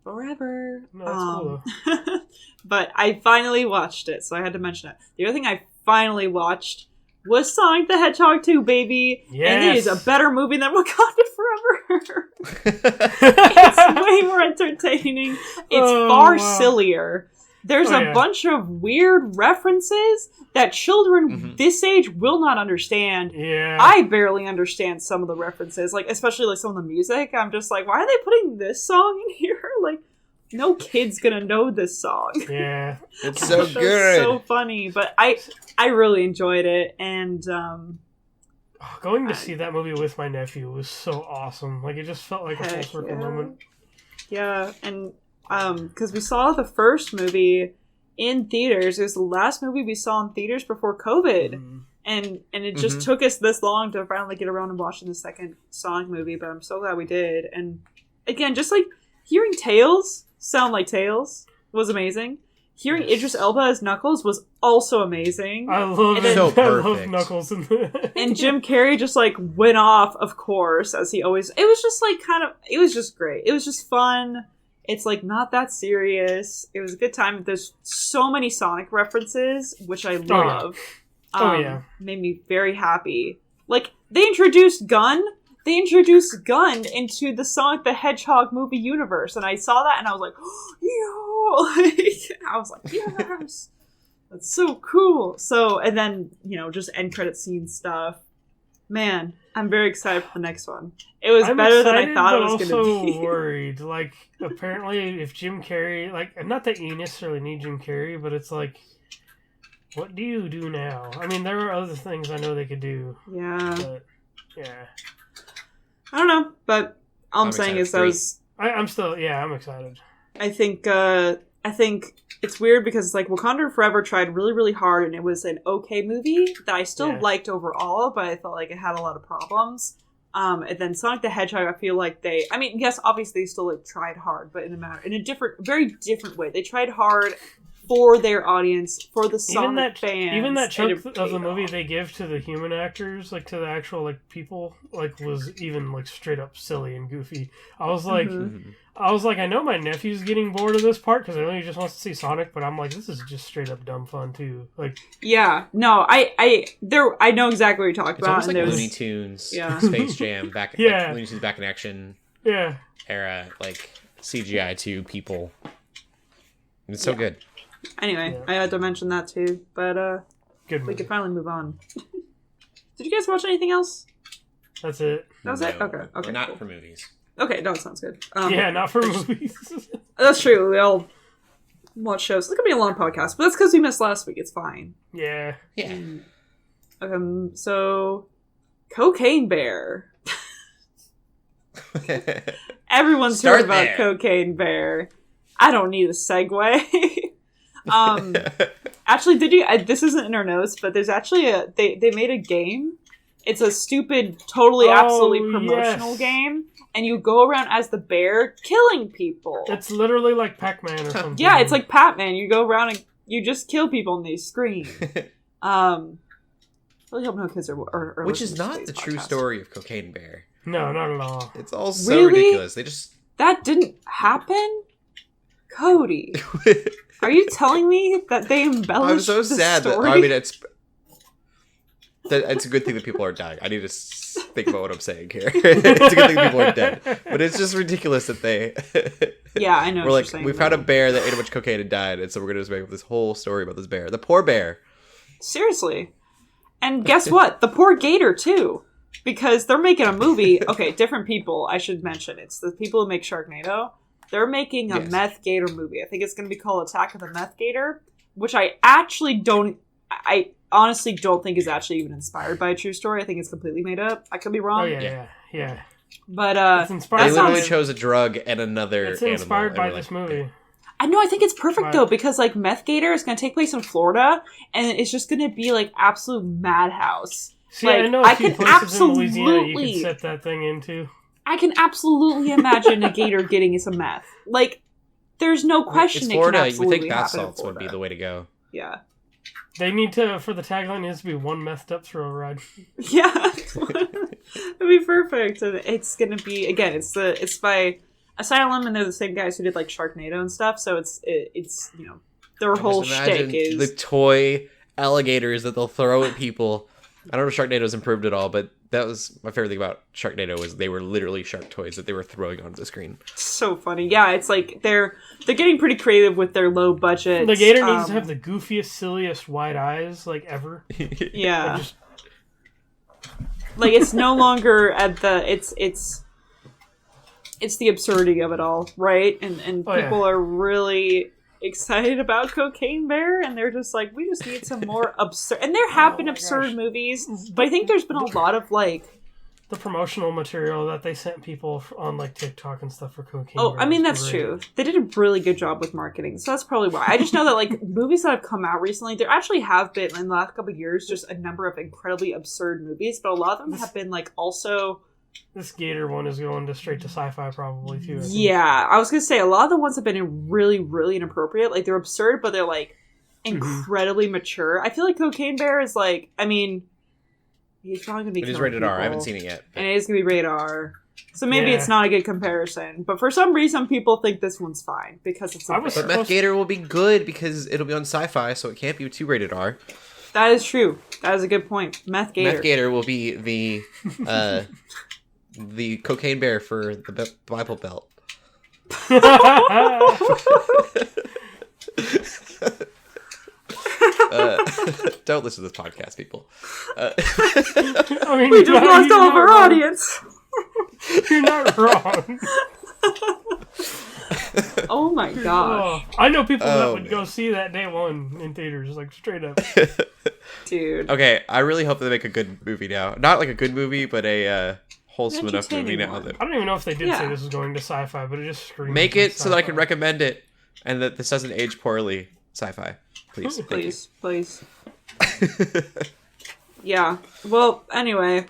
Forever. No, that's cool, though. But I finally watched it, so I had to mention it. The other thing I finally watched was Sonic the Hedgehog 2, baby. Yes. And it is a better movie than Wakanda Forever. It's way more entertaining. It's far sillier. There's a bunch of weird references that children this age will not understand. Yeah. I barely understand some of the references, like especially like some of the music. I'm just like, why are they putting this song in here? Like, no kid's gonna know this song. Yeah. It's so good. So funny, but I really enjoyed it, and going to see that movie with my nephew was so awesome. Like, it just felt like a full circle moment. Yeah, and because we saw the first movie in theaters. It was the last movie we saw in theaters before COVID. And it just took us this long to finally get around and watching the second Sonic movie, but I'm so glad we did. And again, just like hearing Tails sound like Tails was amazing. Hearing Idris Elba as Knuckles was also amazing. I love it. So I love perfect. Knuckles. And Jim Carrey just like went off, of course, as he always. It was just like it was just great. It was just fun. It's like not that serious. It was a good time. There's so many Sonic references, which I love. Made me very happy. Like, they introduced Gun into the Sonic the Hedgehog movie universe, and I saw that and I was like, I was like, yes, that's so cool. So, and then, just end credit scene stuff. Man, I'm very excited for the next one. It was better than I thought it was going to be. I'm also worried. Like, apparently, if Jim Carrey, like, not that you necessarily need Jim Carrey, but it's like, what do you do now? I mean, there are other things I know they could do. Yeah. But, yeah. I don't know, but all I'm saying is I'm excited. I think it's weird because, like, Wakanda Forever tried really, really hard, and it was an okay movie that I still liked overall, but I felt like it had a lot of problems. And then Sonic the Hedgehog, I feel like yes, obviously they still like tried hard, but in a very different way. They tried hard for their audience, for the Sonic fans. Even that chunk of the movie they give to the human actors, like to the actual like people, like was even like straight up silly and goofy. I was like, I know my nephew's getting bored of this part because I know he just wants to see Sonic, but I'm like, this is just straight up dumb fun too. Like, yeah, no, I know exactly what you're talking about. Almost like Looney Tunes, Space Jam, like Looney Tunes back in action, era, like CGI to people. It's so good. Anyway, I had to mention that too, but good we could finally move on. Did you guys watch anything else? That's it. That was it? Okay. We're not for movies. Okay, no, it sounds good. Not for movies. That's true. We all watch shows. It's going to be a long podcast, but that's because we missed last week. It's fine. Yeah. So, Cocaine Bear. Everyone's heard about Cocaine Bear. I don't need a segue. Actually, this isn't in our notes, but there's actually they made a game. It's a stupid, absolutely promotional game, and you go around as the bear killing people. It's literally like Pac-Man or something. Yeah, it's like Pac-Man. You go around and you just kill people and they scream. Really hope no kids are Which is not the true story of Cocaine Bear. No, not at all. It's all so ridiculous. That didn't happen? Cody. Are you telling me that they embellished I'm so sad story? it's a good thing that people are dying. I need to think about what I'm saying here. It's a good thing people are dead. But it's just ridiculous that they... Yeah, I know We're like, we found a bear that ate a bunch of cocaine and died, and so we're going to just make up this whole story about this bear. The poor bear. Seriously. And guess what? The poor Gator, too. Because they're making a movie... Okay, different people, I should mention. It's the people who make Sharknado. They're making a Meth Gator movie. I think it's going to be called Attack of the Meth Gator, which I honestly don't think is actually even inspired by a true story. I think it's completely made up. I could be wrong. Oh, yeah. But it's inspired. They literally chose a drug and another It's inspired by this movie. I know. I think it's perfect, though, because like Meth Gator is going to take place in Florida, and it's just going to be like absolute madhouse. See, like, I know a few places in Louisiana you can set that thing into. I can absolutely imagine a gator getting some meth. Like, there's no question It's it Florida. can You would absolutely think bath happen in salts would be Florida. the way to go. Yeah. They need to, for the tagline, it needs to be one methed up thrill ride. Yeah. It'd be perfect. And it's going to be, again, it's by Asylum, and they're the same guys who did like Sharknado and stuff, so it's you know, their whole Just imagine shtick is the toy alligators that they'll throw at people. I don't know if Sharknado's improved at all, but that was my favorite thing about Sharknado was they were literally shark toys that they were throwing onto the screen. so funny. Yeah, it's like they're getting pretty creative with their low budget. The gator needs to have the goofiest, silliest wide eyes like ever. Yeah. Like it's no longer at the it's the absurdity of it all, right? And people are really excited about Cocaine Bear, and they're just like, we just need some more absurd. And there have been absurd movies, but I think there's been a lot of like the promotional material that they sent people on like TikTok and stuff for Cocaine Oh, Bear I mean, was that's great. true. They did a really good job with marketing, so that's probably why. I just know that, like, movies that have come out recently, there actually have been, in the last couple of years, just a number of incredibly absurd movies, but a lot of them have been, like, also... This Gator one is going to straight to sci-fi probably, too. I think. Yeah, I was gonna say, a lot of the ones have been really, really inappropriate. Like, they're absurd, but they're, like, incredibly mature. I feel like Cocaine Bear is, like, I mean... He's probably gonna be. It is killing rated R. I people, haven't seen it yet. and it is gonna be rated R. So maybe Yeah. it's not a good comparison. But for some reason, people think this one's fine because it's. I was But Meth Gator will be good because it'll be on Sci-Fi, so it can't be too rated R. That is true. That is a good point. Meth Gator. Meth Gator will be the Cocaine Bear for the Bible Belt. Don't listen to this podcast, people. I mean, We just lost all of our wrong. audience. You're not wrong. Oh my gosh, Oh, I know people that Oh, would man. go see that day one in theaters, like straight up. dude. Okay, I really hope they make a good movie now. Not like a good movie, but a wholesome enough movie Entertaining now. one. That I don't even know if they did Yeah. say this was going to sci-fi, but it just screams. make like it so that I can sci-fi. recommend it, and that this doesn't age poorly. Sci-Fi, please. Thank you. Please. Yeah. Well, anyway,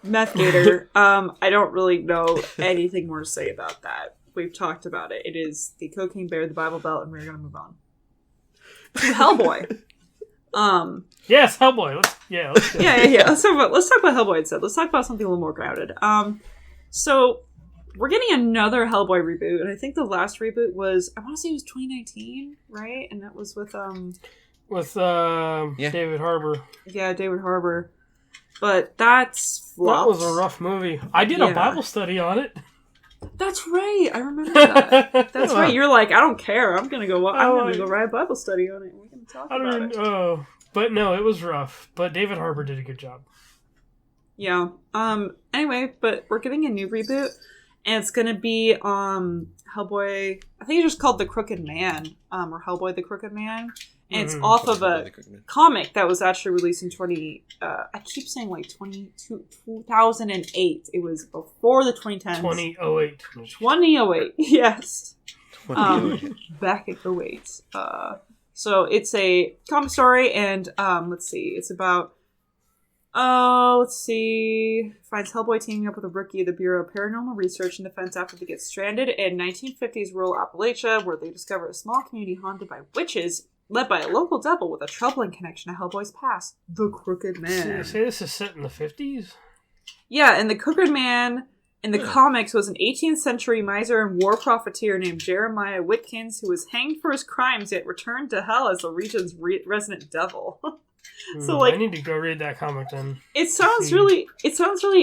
Meth Gator. I don't really know anything more to say about that. We've talked about it. It is the Cocaine Bear, the Bible Belt, and we're gonna move on to Hellboy. Yes, Hellboy. Let's go. Yeah. Let's talk about Hellboy instead. Let's talk about something a little more grounded. So we're getting another Hellboy reboot, and I think the last reboot was, I want to say it was 2019, right? And that was with With Yeah. David Harbour. David Harbour. But that's That flopped. was a rough movie. I did a Yeah. Bible study on it. That's right. I remember that. That's right. You're like, I don't care. I'm gonna go. I'm gonna go write a Bible study on it. We're gonna talk I about don't it. even. Oh, but no, it was rough. But David Harbour did a good job. Yeah. Anyway, but we're getting a new reboot, and it's gonna be Hellboy. I think it's just called The Crooked Man, or Hellboy the Crooked Man, and it's off of a comic that was actually released in I keep saying like 2008. It was before the 2010s. 2008. 2008. Yes. Back at 08. So it's a comic story, and let's see. It's about finds Hellboy teaming up with a rookie of the Bureau of Paranormal Research and Defense after they get stranded in 1950s rural Appalachia, where they discover a small community haunted by witches, led by a local devil with a troubling connection to Hellboy's past, the Crooked Man. Say this is set in the 50s? Yeah, and the Crooked Man in the comics was an 18th century miser and war profiteer named Jeremiah Whitkins, who was hanged for his crimes yet returned to hell as the region's resident devil. So, like, I need to go read that comic then. it sounds really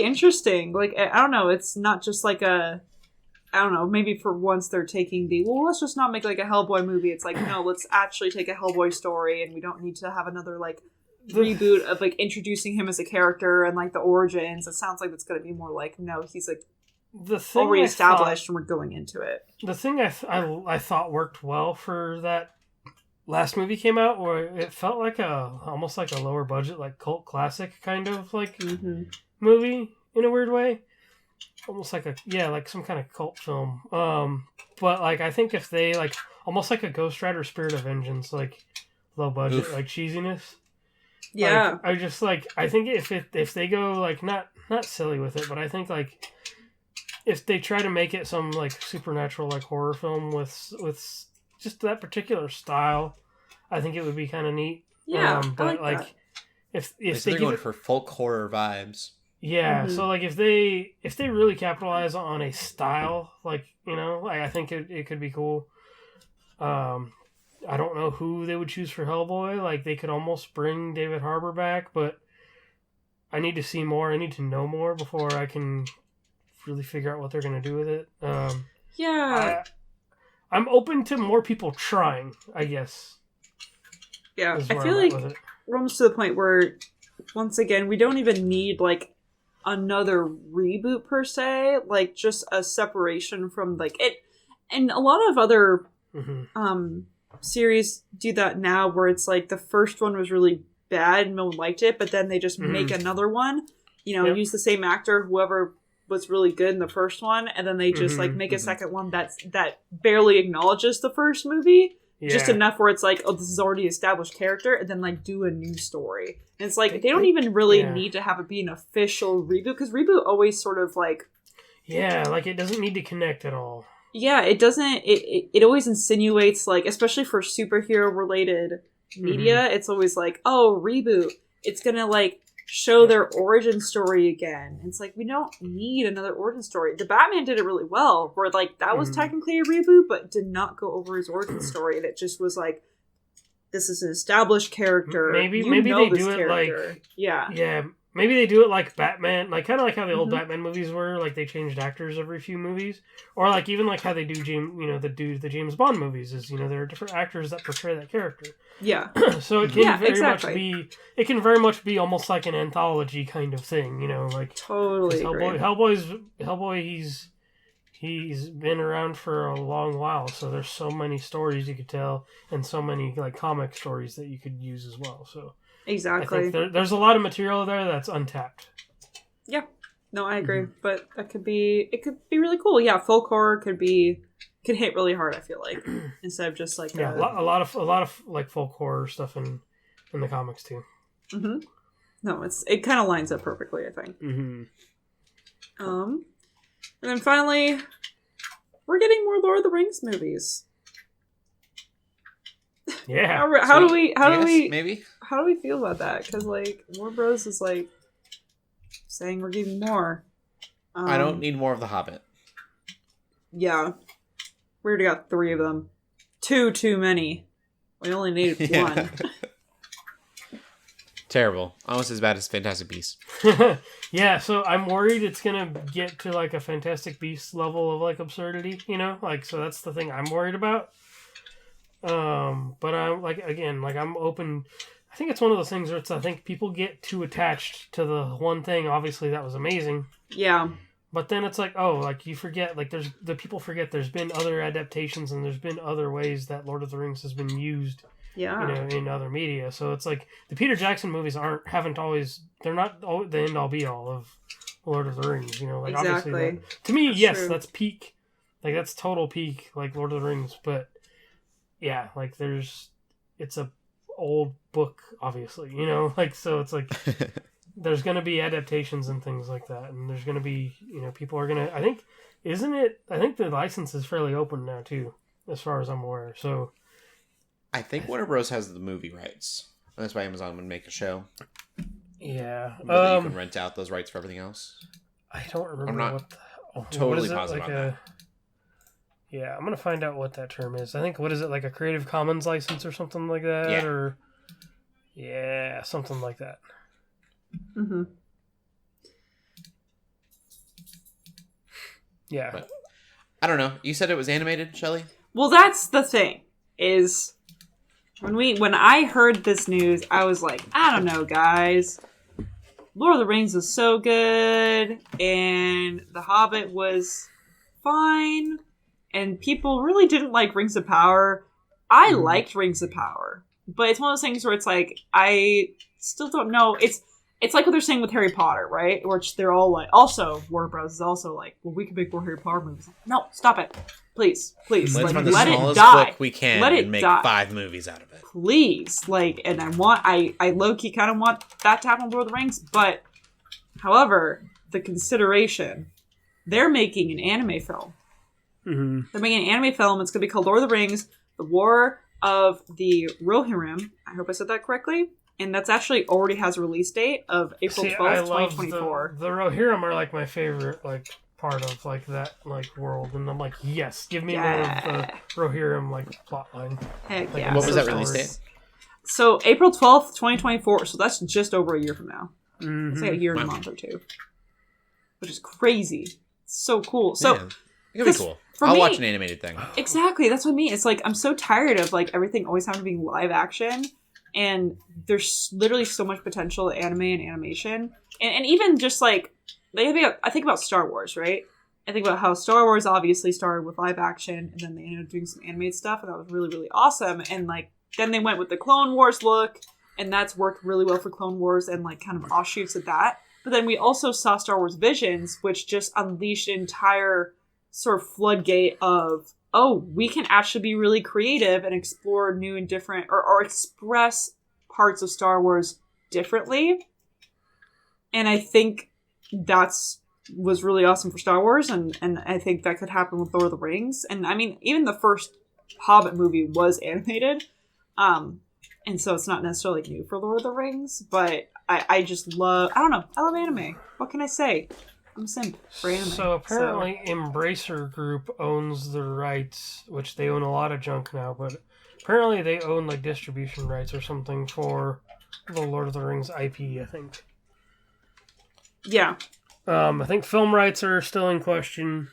interesting. Like, I don't know, it's not just like I don't know, maybe for once they're taking let's just not make like a Hellboy movie. It's like, no, let's actually take a Hellboy story, and we don't need to have another like reboot of like introducing him as a character and like the origins. It sounds like it's going to be more like, no, he's like The thing already I established and we're going into it. The thing I thought worked well for that last movie came out, where it felt like almost like a lower budget, like cult classic kind of like movie in a weird way, almost like like some kind of cult film. But like I think if they like almost like a Ghost Rider Spirit of Vengeance, like low budget, like cheesiness. Yeah, Like, I just like I think if they go like not silly with it, but I think like if they try to make it some like supernatural like horror film with just that particular style, I think it would be kind of neat. Yeah, but I like that. if They're they going give it, for folk horror vibes. yeah, so like if they really capitalize on a style, like like, I think it could be cool. I don't know who they would choose for Hellboy. Like they could almost bring David Harbour back, but I need to see more. I need to know more before I can really figure out what they're going to do with it. Yeah. I'm open to more people trying, I guess. Yeah, is I where feel I'm at like with it. we're almost to the point where, once again, we don't even need, like, another reboot per se. Like, just a separation from, like, it. And a lot of other series do that now, where it's like the first one was really bad and no one liked it, but then they just make another one. Use the same actor, whoever was really good in the first one, and then they just like make a second one that barely acknowledges the first movie. Yeah. Just enough where it's like, oh, this is already established character, and then like do a new story. And it's like they don't even really need to have it be an official reboot, because Reboot always sort of like like it doesn't need to connect at all. Yeah, it doesn't. It always insinuates, like, especially for superhero related media, it's always like, oh, Reboot. It's gonna like show their origin story again. And it's like, we don't need another origin story. The Batman did it really well, where like that was technically a reboot, but did not go over his origin story. And it just was like, this is an established character. Maybe they do it like maybe they do it like Batman, like kind of like how the old Batman movies were. Like they changed actors every few movies, or like even like how they do the James Bond movies. Is there are different actors that portray that character. Yeah. So it can it can very much be almost like an anthology kind of thing. Like totally. Hellboy, he's been around for a long while, so there's so many stories you could tell, and so many like comic stories that you could use as well. So. Exactly. I think there's a lot of material there that's untapped. Yeah. No, I agree. But it could be really cool. Yeah, folk horror can hit really hard, I feel like. Instead of just like a lot of like folk horror stuff in the comics too. Mm-hmm. No, it kind of lines up perfectly, I think. Mm-hmm. And then finally, we're getting more Lord of the Rings movies. Yeah. How do we maybe? How do we feel about that? Because like Warner Bros is like saying we're getting more. I don't need more of The Hobbit. Yeah, we already got 3 of them. 2 too many. We only needed 1. Terrible. Almost as bad as Fantastic Beasts. Yeah, so I'm worried it's gonna get to like a Fantastic Beasts level of like absurdity. Like so that's the thing I'm worried about. But I'm like, again, like I'm open. I think it's one of those things where I think people get too attached to the one thing. Obviously that was amazing. Yeah. But then it's like, oh, like you forget, like people forget there's been other adaptations and there's been other ways that Lord of the Rings has been used. Yeah. In other media. So it's like the Peter Jackson movies they're not the end all be all of Lord of the Rings, like exactly. Obviously to me, that's yes, true. That's peak. Like that's total peak, like Lord of the Rings, but yeah, like it's a old book, obviously, like, so it's like, there's going to be adaptations and things like that. And there's going to be, people are going to, I think the license is fairly open now too, as far as I'm aware. So I think Warner Bros. Has the movie rights. That's why Amazon would make a show. Yeah. But you can rent out those rights for everything else. I don't remember. I'm not totally positive like on that. Yeah, I'm going to find out what that term is. I think, what is it, like a Creative Commons license or something like that? Yeah. Or, yeah, something like that. Mm-hmm. Yeah. But, I don't know. You said it was animated, Shelley? Well, that's the thing, is when I heard this news, I was like, I don't know, guys. Lord of the Rings was so good, and The Hobbit was fine. And people really didn't like Rings of Power. I liked Rings of Power. But it's one of those things where it's like, I still don't know. It's like what they're saying with Harry Potter, right? Which they're all like, also, Warner Bros. Is also like, well, we can make more Harry Potter movies. No, stop it. Please. Let's like, find the let smallest it die. book we can let it and make die. 5 movies out of it. Please. Like, and I low-key kind of want that to happen with Lord of the Rings. But, however, the consideration they're making an anime film. Mm-hmm. They're making an anime film. It's going to be called Lord of the Rings, The War of the Rohirrim. I hope I said that correctly. And that's actually already has a release date of April 12th, 2024. The Rohirrim are like my favorite like part of like that like world, and I'm like, yes, give me more of the Rohirrim like plotline. Heck Like, yeah. What was So that release date? So April 12th, 2024. So that's just over a year from now. Mm-hmm. It's like a year and a month or two. Which is crazy. It's so cool. So Yeah, it could be cool. for I'll me- watch an animated thing. exactly, that's what I mean. It's like I'm so tired of like everything always having to be live action. And there's literally so much potential in anime and animation. And even just like I think about Star Wars, right? I think about how Star Wars obviously started with live action, and then they ended up doing some animated stuff, and that was really, really awesome. And like then they went with the Clone Wars look, and that's worked really well for Clone Wars and like kind of offshoots of that. But then we also saw Star Wars Visions, which just unleashed an entire sort of floodgate of, oh, we can actually be really creative and explore new and different, or express parts of Star Wars differently. And I think was really awesome for Star Wars, and I think that could happen with Lord of the Rings. And I mean, even the first Hobbit movie was animated, and so it's not necessarily new for Lord of the Rings, but I just love, I don't know, I love anime. What can I say? I'm a simp for anime. So apparently Embracer Group owns the rights, which they own a lot of junk now, but apparently they own like distribution rights or something for the Lord of the Rings IP, I think. Yeah. I think film rights are still in question.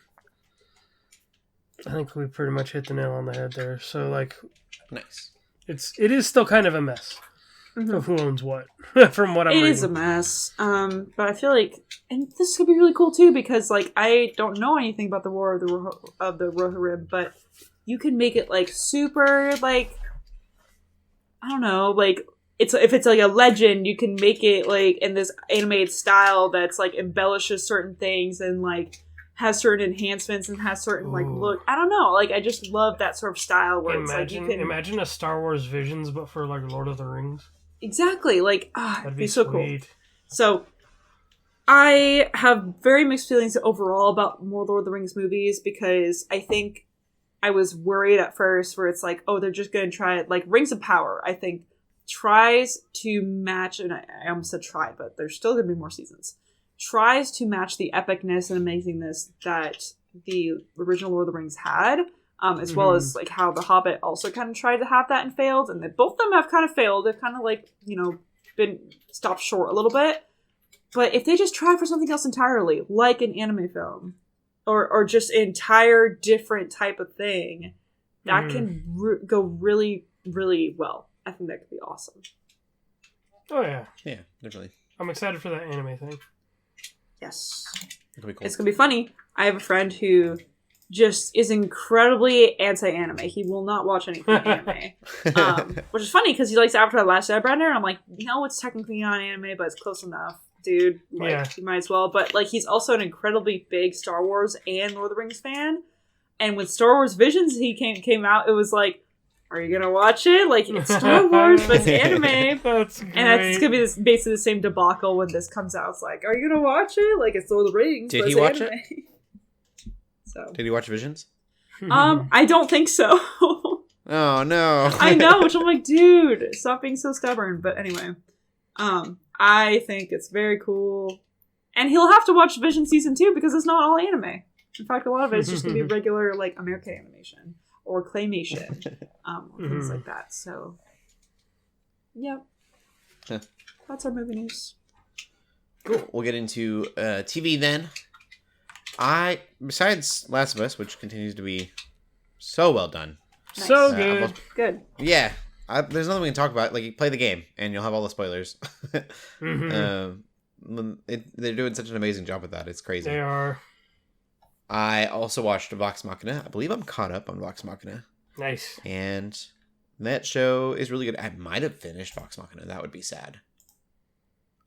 I think we pretty much hit the nail on the head there. So like Nice. it is still kind of a mess of who owns what, from what I'm reading. It is a mess. But I feel like, and this could be really cool too, because like I don't know anything about the War of the Rohirrim, but you can make it like super like, I don't know, like if it's like a legend, you can make it like in this animated style that's like embellishes certain things and like has certain enhancements and has certain like look. I don't know, like I just love that sort of style where it's like you can imagine a Star Wars Visions, but for like Lord of the Rings. exactly like That'd be so sweet. cool. So I have very mixed feelings overall about more Lord of the Rings movies, because I think I was worried at first where it's like, oh, they're just going to try it. Like Rings of Power, I think, tries to match, and I almost said try, but there's still going to be more seasons, tries to match the epicness and amazingness that the original Lord of the Rings had, as well as like how The Hobbit also kind of tried to have that and failed, and both of them have kind of failed. They've kind of like, been stopped short a little bit. But if they just try for something else entirely, like an anime film, or just an entire different type of thing, that can go really, really well. I think that could be awesome. Oh yeah. Yeah, definitely. I'm excited for that anime thing. Yes. It could be cool. It's going to be funny. I have a friend who just is incredibly anti-anime. He will not watch anything anime. Which is funny because he likes Avatar The Last Airbender, and I'm like, no, it's technically not anime, but it's close enough. Dude, like, you might as well. But like, he's also an incredibly big Star Wars and Lord of the Rings fan. And when Star Wars Visions came out, it was like, are you gonna watch it? Like, it's Star Wars, but it's anime. That's great. And it's gonna be basically the same debacle when this comes out. It's like, are you gonna watch it? Like, it's Lord of the Rings. Did but he it's watch anime. it? So, Did he watch Visions? I don't think so. Oh no! I know, which I'm like, dude, stop being so stubborn. But anyway, I think it's very cool, and he'll have to watch Vision season 2 because it's not all anime. In fact, a lot of it is just gonna be regular like American animation or claymation, things like that. So, yep, that's our movie news. Cool. We'll get into TV then. Besides Last of Us, which continues to be so well done. Nice. So good. Good. Yeah. There's nothing we can talk about. Like, you play the game, and you'll have all the spoilers. They're doing such an amazing job with that. It's crazy. They are. I also watched Vox Machina. I believe I'm caught up on Vox Machina. Nice. And that show is really good. I might have finished Vox Machina. That would be sad.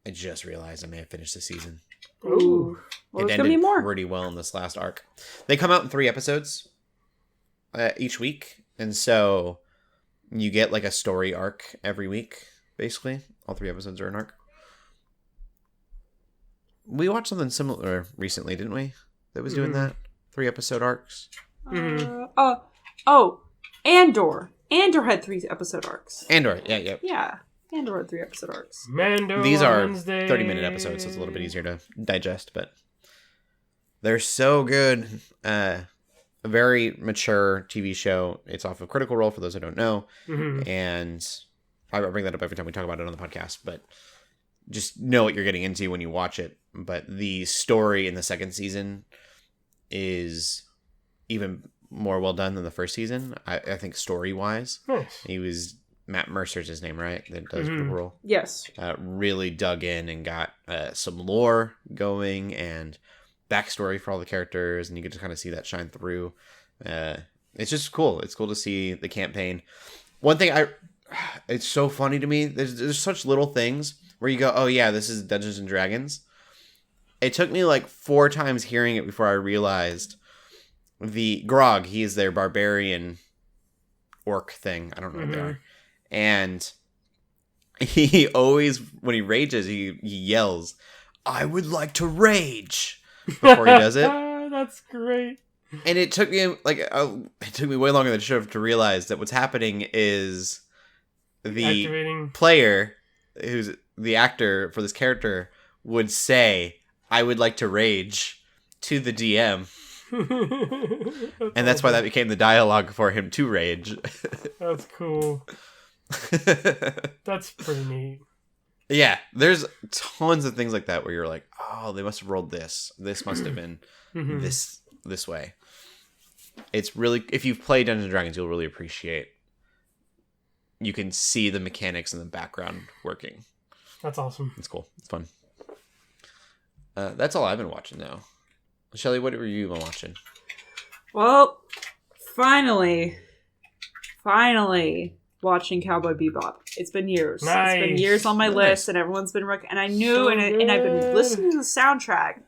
I just realized I may have finished the season. Ooh. Well, It there's gonna be ended more. pretty well in this last arc. They come out in 3 episodes each week, and so you get like a story arc every week, basically. All 3 episodes are an arc. We watched something similar recently, didn't we? that was doing that. 3-episode arcs. Andor. Andor had 3-episode arcs. Andor, yeah. Yeah, Andor had 3-episode arcs. Mando These on are Wednesday. 30-minute episodes, so it's a little bit easier to digest, but they're so good. A very mature TV show. It's off of Critical Role, for those who don't know. And I bring that up every time we talk about it on the podcast, but just know what you're getting into when you watch it. But the story in the second season is even more well done than the first season. I think story-wise. Nice. He was... Matt Mercer's his name, right? That does Critical Role. Yes. Really dug in and got some lore going and backstory for all the characters, and you get to kind of see that shine through. It's just cool. It's cool to see the campaign. One thing it's so funny to me. There's such little things where you go, oh yeah, this is Dungeons and Dragons. It took me like 4 times hearing it before I realized the Grog. He is their barbarian orc thing. I don't know what they are. And he always, when he rages, he yells, "I would like to rage," before he does it. That's great. And it took me way longer than it should have to realize that what's happening is the player, who's the actor for this character, would say, "I would like to rage," to the DM. And that's why that became the dialogue for him to rage. That's cool. That's pretty neat. Yeah, there's tons of things like that where you're like, oh, they must have rolled this. This must have been this way. It's really, if you've played Dungeons and Dragons, you'll really appreciate. You can see the mechanics in the background working. That's awesome. It's cool. It's fun. That's all I've been watching now. Shelley, what were you been watching? Well, finally watching Cowboy Bebop. It's been years. Nice. It's been years on my list, and everyone's been and I knew, So and I've been good. listening to the soundtrack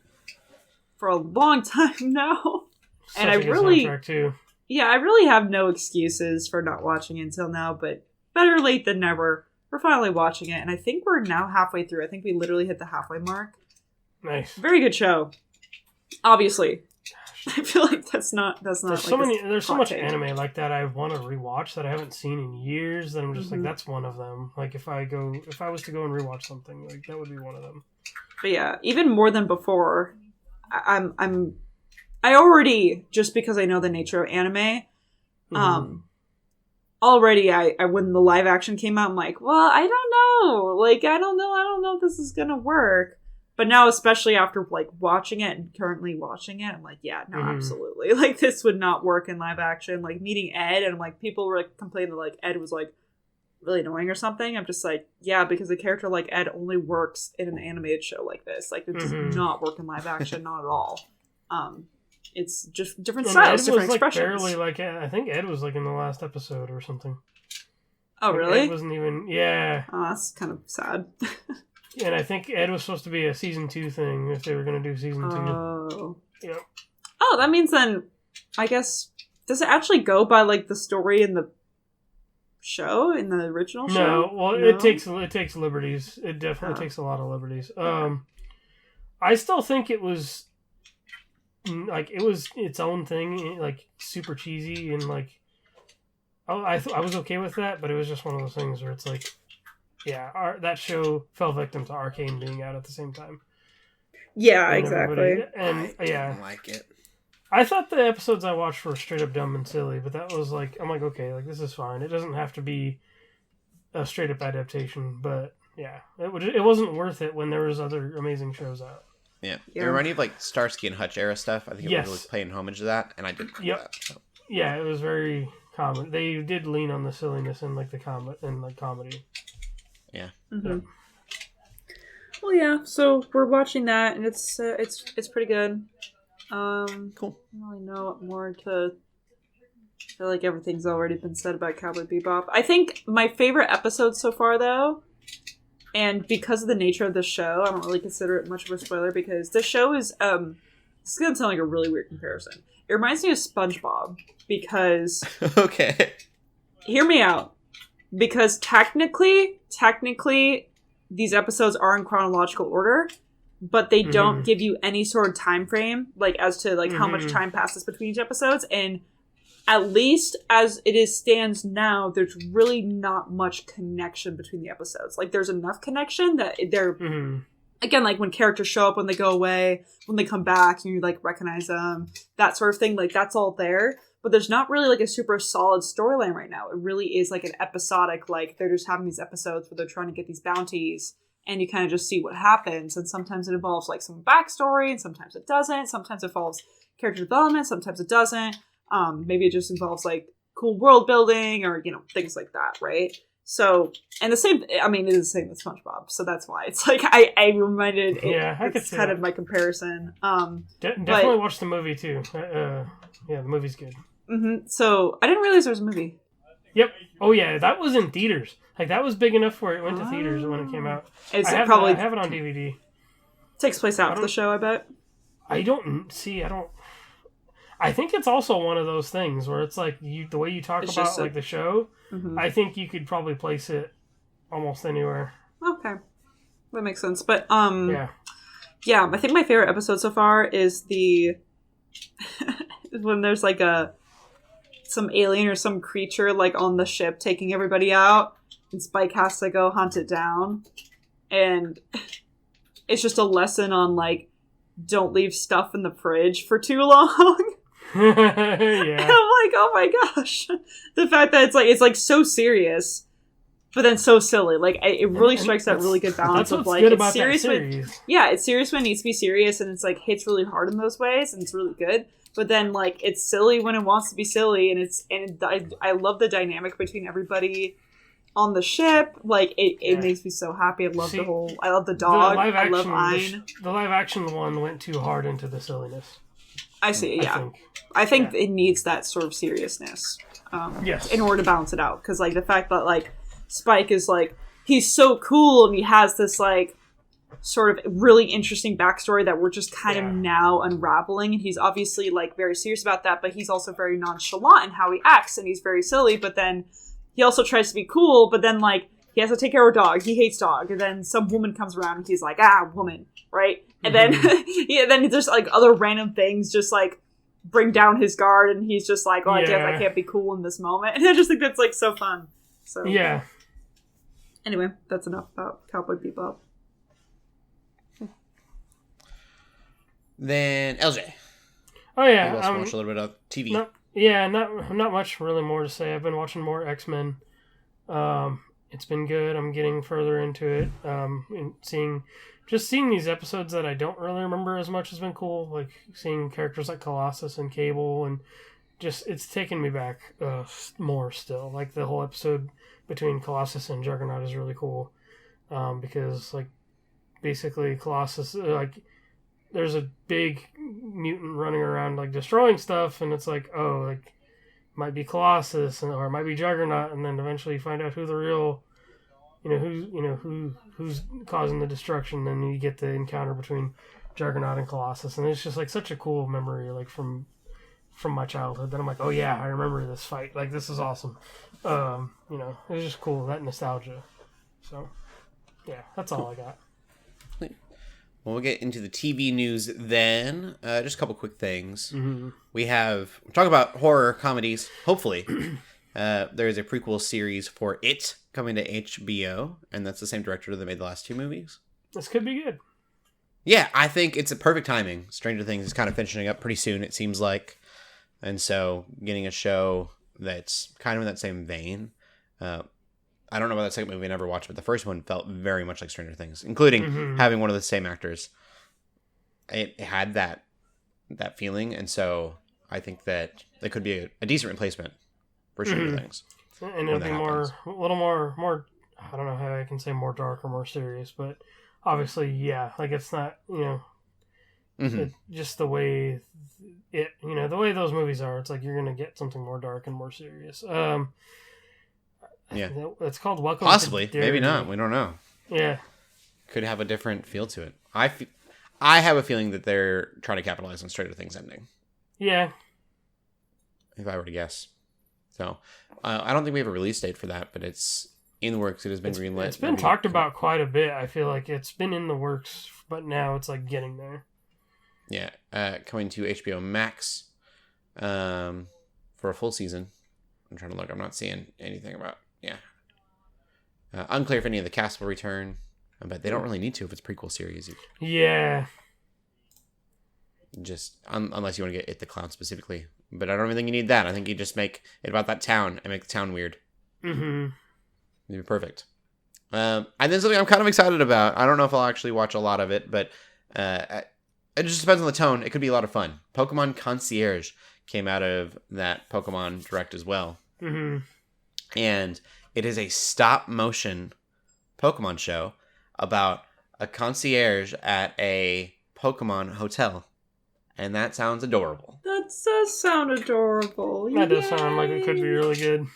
for a long time now. Such And a I good really, soundtrack, too. yeah, I really have no excuses for not watching it until now, but better late than never. We're finally watching it, and I think we're now halfway through. I think we literally hit the halfway mark. Nice. Very good show. Obviously. I feel like that's not There's like so many. There's so hot much take. anime like that I want to rewatch that I haven't seen in years. That I'm just like, Mhm. that's one of them. Like if I was to go and rewatch something, like that would be one of them. But yeah, even more than before, I already, just because I know the nature of anime, already I when the live action came out, I'm like, well, I don't know. Like, I don't know if this is gonna work. But now, especially after like watching it and currently watching it, I'm like, yeah, no, absolutely. Like, this would not work in live action. Like, meeting Ed, and like people were like complaining that like Ed was like really annoying or something. I'm just like, yeah, because a character like Ed only works in an animated show like this. Like, it does not work in live action, not at all. It's just different And styles, Ed was different like expressions. barely like, I think Ed was like in the last episode or something. Oh, Like, really? Ed wasn't even. Yeah. Oh, that's kind of sad. And I think Ed was supposed to be a season 2 thing if they were going to do season 2. Oh. Yep. Oh, that means then, I guess, does it actually go by like the story in the show, in the original show? No, well, No? it takes liberties. It definitely takes a lot of liberties. I still think it was like it was its own thing, like super cheesy and like. I was okay with that, but it was just one of those things where it's like, yeah, that show fell victim to Arcane being out at the same time. Yeah, And exactly. And I yeah, didn't like it. I thought the episodes I watched were straight up dumb and silly, but that was like, I'm like, okay, like this is fine. It doesn't have to be a straight up adaptation, but yeah, it wasn't worth it when there was other amazing shows out. Yeah. Yeah. It reminded me of like Starsky and Hutch era stuff. I think it Yes. was really paying homage to that, and I did Yep. that. So. Yeah, it was very common. They did lean on the silliness and like the comedy. Yeah. Mm-hmm. Yeah. Well, yeah. So we're watching that, and it's pretty good. Cool. I don't really know what more to. I feel like everything's already been said about Cowboy Bebop. I think my favorite episode so far, though, and because of the nature of the show, I don't really consider it much of a spoiler because the show is it's gonna sound like a really weird comparison. It reminds me of SpongeBob because Okay. hear me out. Because technically, these episodes are in chronological order, but they don't give you any sort of time frame, like as to like how much time passes between each episodes. And at least as it is stands now, there's really not much connection between the episodes. Like there's enough connection that they're again, like when characters show up, when they go away, when they come back, and you like recognize them, that sort of thing. Like that's all there. But there's not really like a super solid storyline right now. It really is like an episodic, like they're just having these episodes where they're trying to get these bounties and you kind of just see what happens. And sometimes it involves like some backstory and sometimes it doesn't. Sometimes it involves character development. Sometimes it doesn't. Maybe it just involves like cool world building or, you know, things like that. Right. So, and the same, I mean, it is the same with SpongeBob. So that's why it's like, I reminded it. Yeah, I could it's see kind that. of my comparison. Definitely watch the movie too. Yeah, the movie's good. So I didn't realize there was a movie. Yep. Oh yeah, that was in theaters. Like that was big enough where it went to theaters when it came out. It's I have it on DVD. Takes place after the show, I bet. I think it's also one of those things where it's like the way you talk about like the show. I think you could probably place it almost anywhere. Okay, that makes sense. But yeah, I think my favorite episode so far is the when there's like some alien or some creature like on the ship taking everybody out, and Spike has to go hunt it down, and it's just a lesson on like don't leave stuff in the fridge for too long. Yeah. And I'm like, oh my gosh, the fact that it's like so serious, but then so silly. Like it really strikes that really good balance of like it's serious when it's serious when it needs to be serious, and it's like hits really hard in those ways, and it's really good. But then like it's silly when it wants to be silly, and I love the dynamic between everybody on the ship. Like it makes me so happy. I love I love the dog. I love Ein. The live action one went too hard into the silliness. I see. Yeah, I think it needs that sort of seriousness. In order to balance it out, because like the fact that like Spike is like he's so cool and he has this like sort of really interesting backstory that we're just kind of now unraveling, and he's obviously like very serious about that, but he's also very nonchalant in how he acts, and he's very silly, but then he also tries to be cool, but then like he has to take care of a dog, he hates dog, and then some woman comes around and he's like, woman, right? And then then there's like other random things just like bring down his guard, and he's just like, I can't be cool in this moment. And I just think that's like so fun. So anyway, that's enough about Cowboy Bebop. Then LJ. Oh yeah, you also watched a little bit of TV. Not much really more to say. I've been watching more X-Men. It's been good. I'm getting further into it. And seeing these episodes that I don't really remember as much has been cool. Like seeing characters like Colossus and Cable, and just it's taken me back more still. Like the whole episode between Colossus and Juggernaut is really cool, because like basically Colossus like. There's a big mutant running around like destroying stuff, and it's like, oh, like it might be Colossus or it might be Juggernaut, and then eventually you find out who the real, who's causing the destruction. Then you get the encounter between Juggernaut and Colossus, and it's just like such a cool memory, like from my childhood. Then I'm like, oh yeah, I remember this fight. Like this is awesome. It was just cool, that nostalgia. So yeah, that's all I got. Well, we'll get into the TV news then. Just a couple quick things. We're talking about horror comedies, hopefully. There is a prequel series for It coming to HBO, and that's the same director that made the last two movies. This could be good. Yeah, I think it's a perfect timing. Stranger Things is kind of finishing up pretty soon, it seems like. And so getting a show that's kind of in that same vein. I don't know about that second movie, I never watched, but the first one felt very much like Stranger Things, including having one of the same actors. It had that feeling, and so I think that it could be a decent replacement for Stranger Things. And it'll be a little more, I don't know how I can say more dark or more serious, but obviously, yeah, like it's not, just the way the way those movies are, it's like you're going to get something more dark and more serious. Yeah, it's called Welcome. Possibly, maybe not. We don't know. Yeah, could have a different feel to it. I have a feeling that they're trying to capitalize on Stranger Things ending. Yeah, if I were to guess. So I don't think we have a release date for that, but it's in the works. It has been greenlit. It's been talked about quite a bit. I feel like it's been in the works, but now it's like getting there. Yeah, coming to HBO Max for a full season. I'm trying to look. I'm not seeing anything about. Yeah. Unclear if any of the cast will return, but they don't really need to if it's prequel series. Yeah. Just unless you want to get It the Clown specifically, but I don't even think you need that. I think you just make it about that town and make the town weird. Mm-hmm. It'd be perfect. And then something I'm kind of excited about. I don't know if I'll actually watch a lot of it, but it just depends on the tone. It could be a lot of fun. Pokemon Concierge came out of that Pokemon Direct as well. Mm-hmm. And it is a stop-motion Pokemon show about a concierge at a Pokemon hotel. And that sounds adorable. That does sound adorable. That does sound like it could be really good.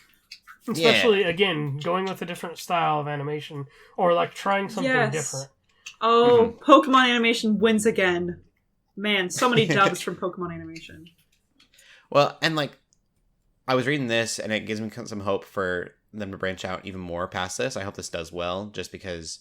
Especially, again, going with a different style of animation. Or, like, trying something different. Oh, Pokemon animation wins again. Man, so many dubs from Pokemon animation. Well, and, like, I was reading this, and it gives me some hope for them to branch out even more past this. I hope this does well, just because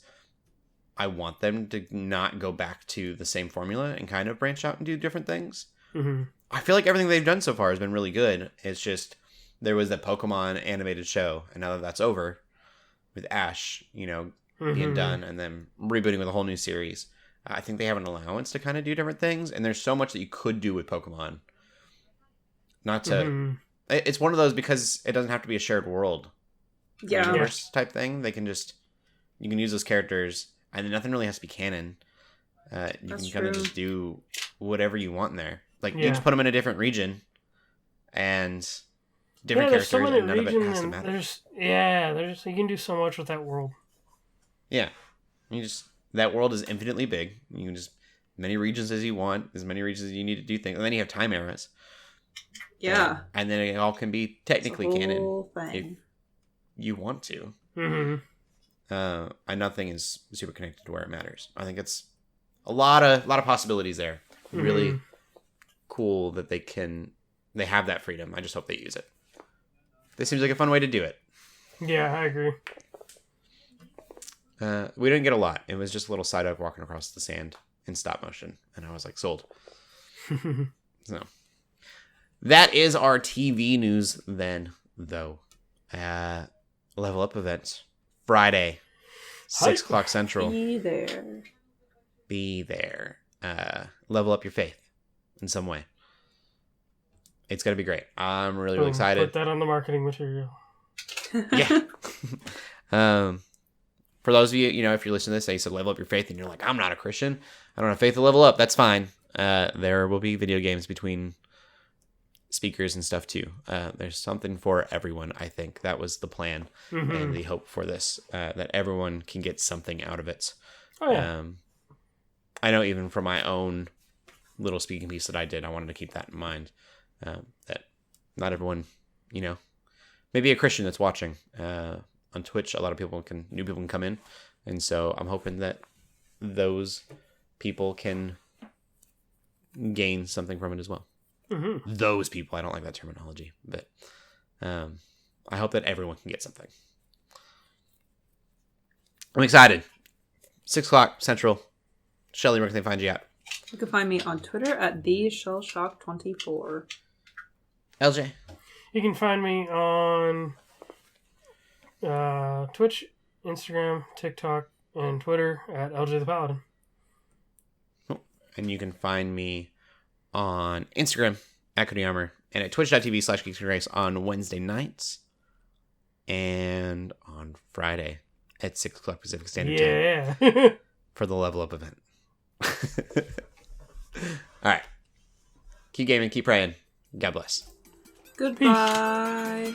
I want them to not go back to the same formula and kind of branch out and do different things. Mm-hmm. I feel like everything they've done so far has been really good. It's just, there was that Pokemon animated show, and now that that's over, with Ash, being done, and then rebooting with a whole new series, I think they have an allowance to kind of do different things, and there's so much that you could do with Pokemon. Not to... It's one of those, because it doesn't have to be a shared world. Universe type thing. They can just... You can use those characters, and nothing really has to be canon. You can kind of just do whatever you want in there. Like, you just put them in a different region, and different characters, so many and none of it has to matter. There's you can do so much with that world. Yeah. That world is infinitely big. You can just... Many regions as you want, as many regions as you need to do things. And then you have time eras. Yeah. And then it all can be technically canon if thing. you want to. Mm-hmm. And nothing is super connected to where it matters. I think it's a lot of possibilities there. Really cool that they have that freedom. I just hope they use it. This seems like a fun way to do it. Yeah, I agree. We didn't get a lot. It was just a little side oak walking across the sand in stop motion, and I was like, sold. So that is our TV news then, though. Level Up event Friday, 6 o'clock Central. Be there. Level up your faith in some way. It's gonna be great. I'm really excited. Put that on the marketing material. Yeah. For those of you, if you're listening to this, I said level up your faith, and you're like, I'm not a Christian. I don't have faith to level up. That's fine. There will be video games between speakers and stuff too. There's something for everyone. I think that was the plan and the hope for this, that everyone can get something out of it. Oh yeah. I know even for my own little speaking piece that I did, I wanted to keep that in mind. That not everyone, maybe a Christian that's watching on Twitch. A lot of new people can come in, and so I'm hoping that those people can gain something from it as well. Those people, I don't like that terminology, but I hope that everyone can get something. I'm excited. 6 o'clock Central. Shelley, where can they find you at? You can find me on Twitter at TheShellshock24. LJ? You can find me on Twitch, Instagram, TikTok, and Twitter at LJ the Paladin. And you can find me on Instagram at Cody Armour and at twitch.tv/Geeks Under Grace on Wednesday nights and on Friday at 6 o'clock Pacific Standard Time for the Level Up event. All right. Keep gaming, keep praying. God bless. Goodbye.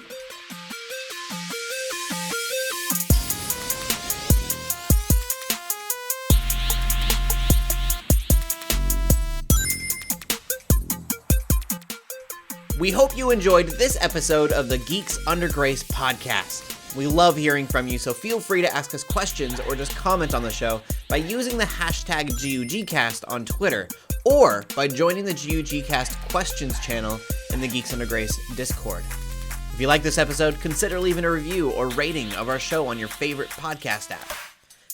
We hope you enjoyed this episode of the Geeks Under Grace podcast. We love hearing from you, so feel free to ask us questions or just comment on the show by using the hashtag GUGcast on Twitter or by joining the GUGcast questions channel in the Geeks Under Grace Discord. If you like this episode, consider leaving a review or rating of our show on your favorite podcast app.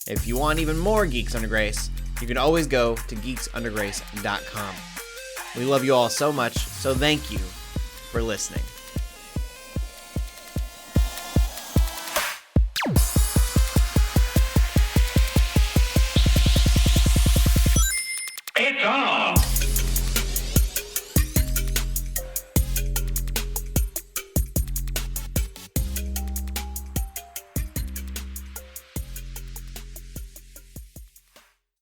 If you want even more Geeks Under Grace, you can always go to geeksundergrace.com. We love you all so much, so thank you for listening. It's on!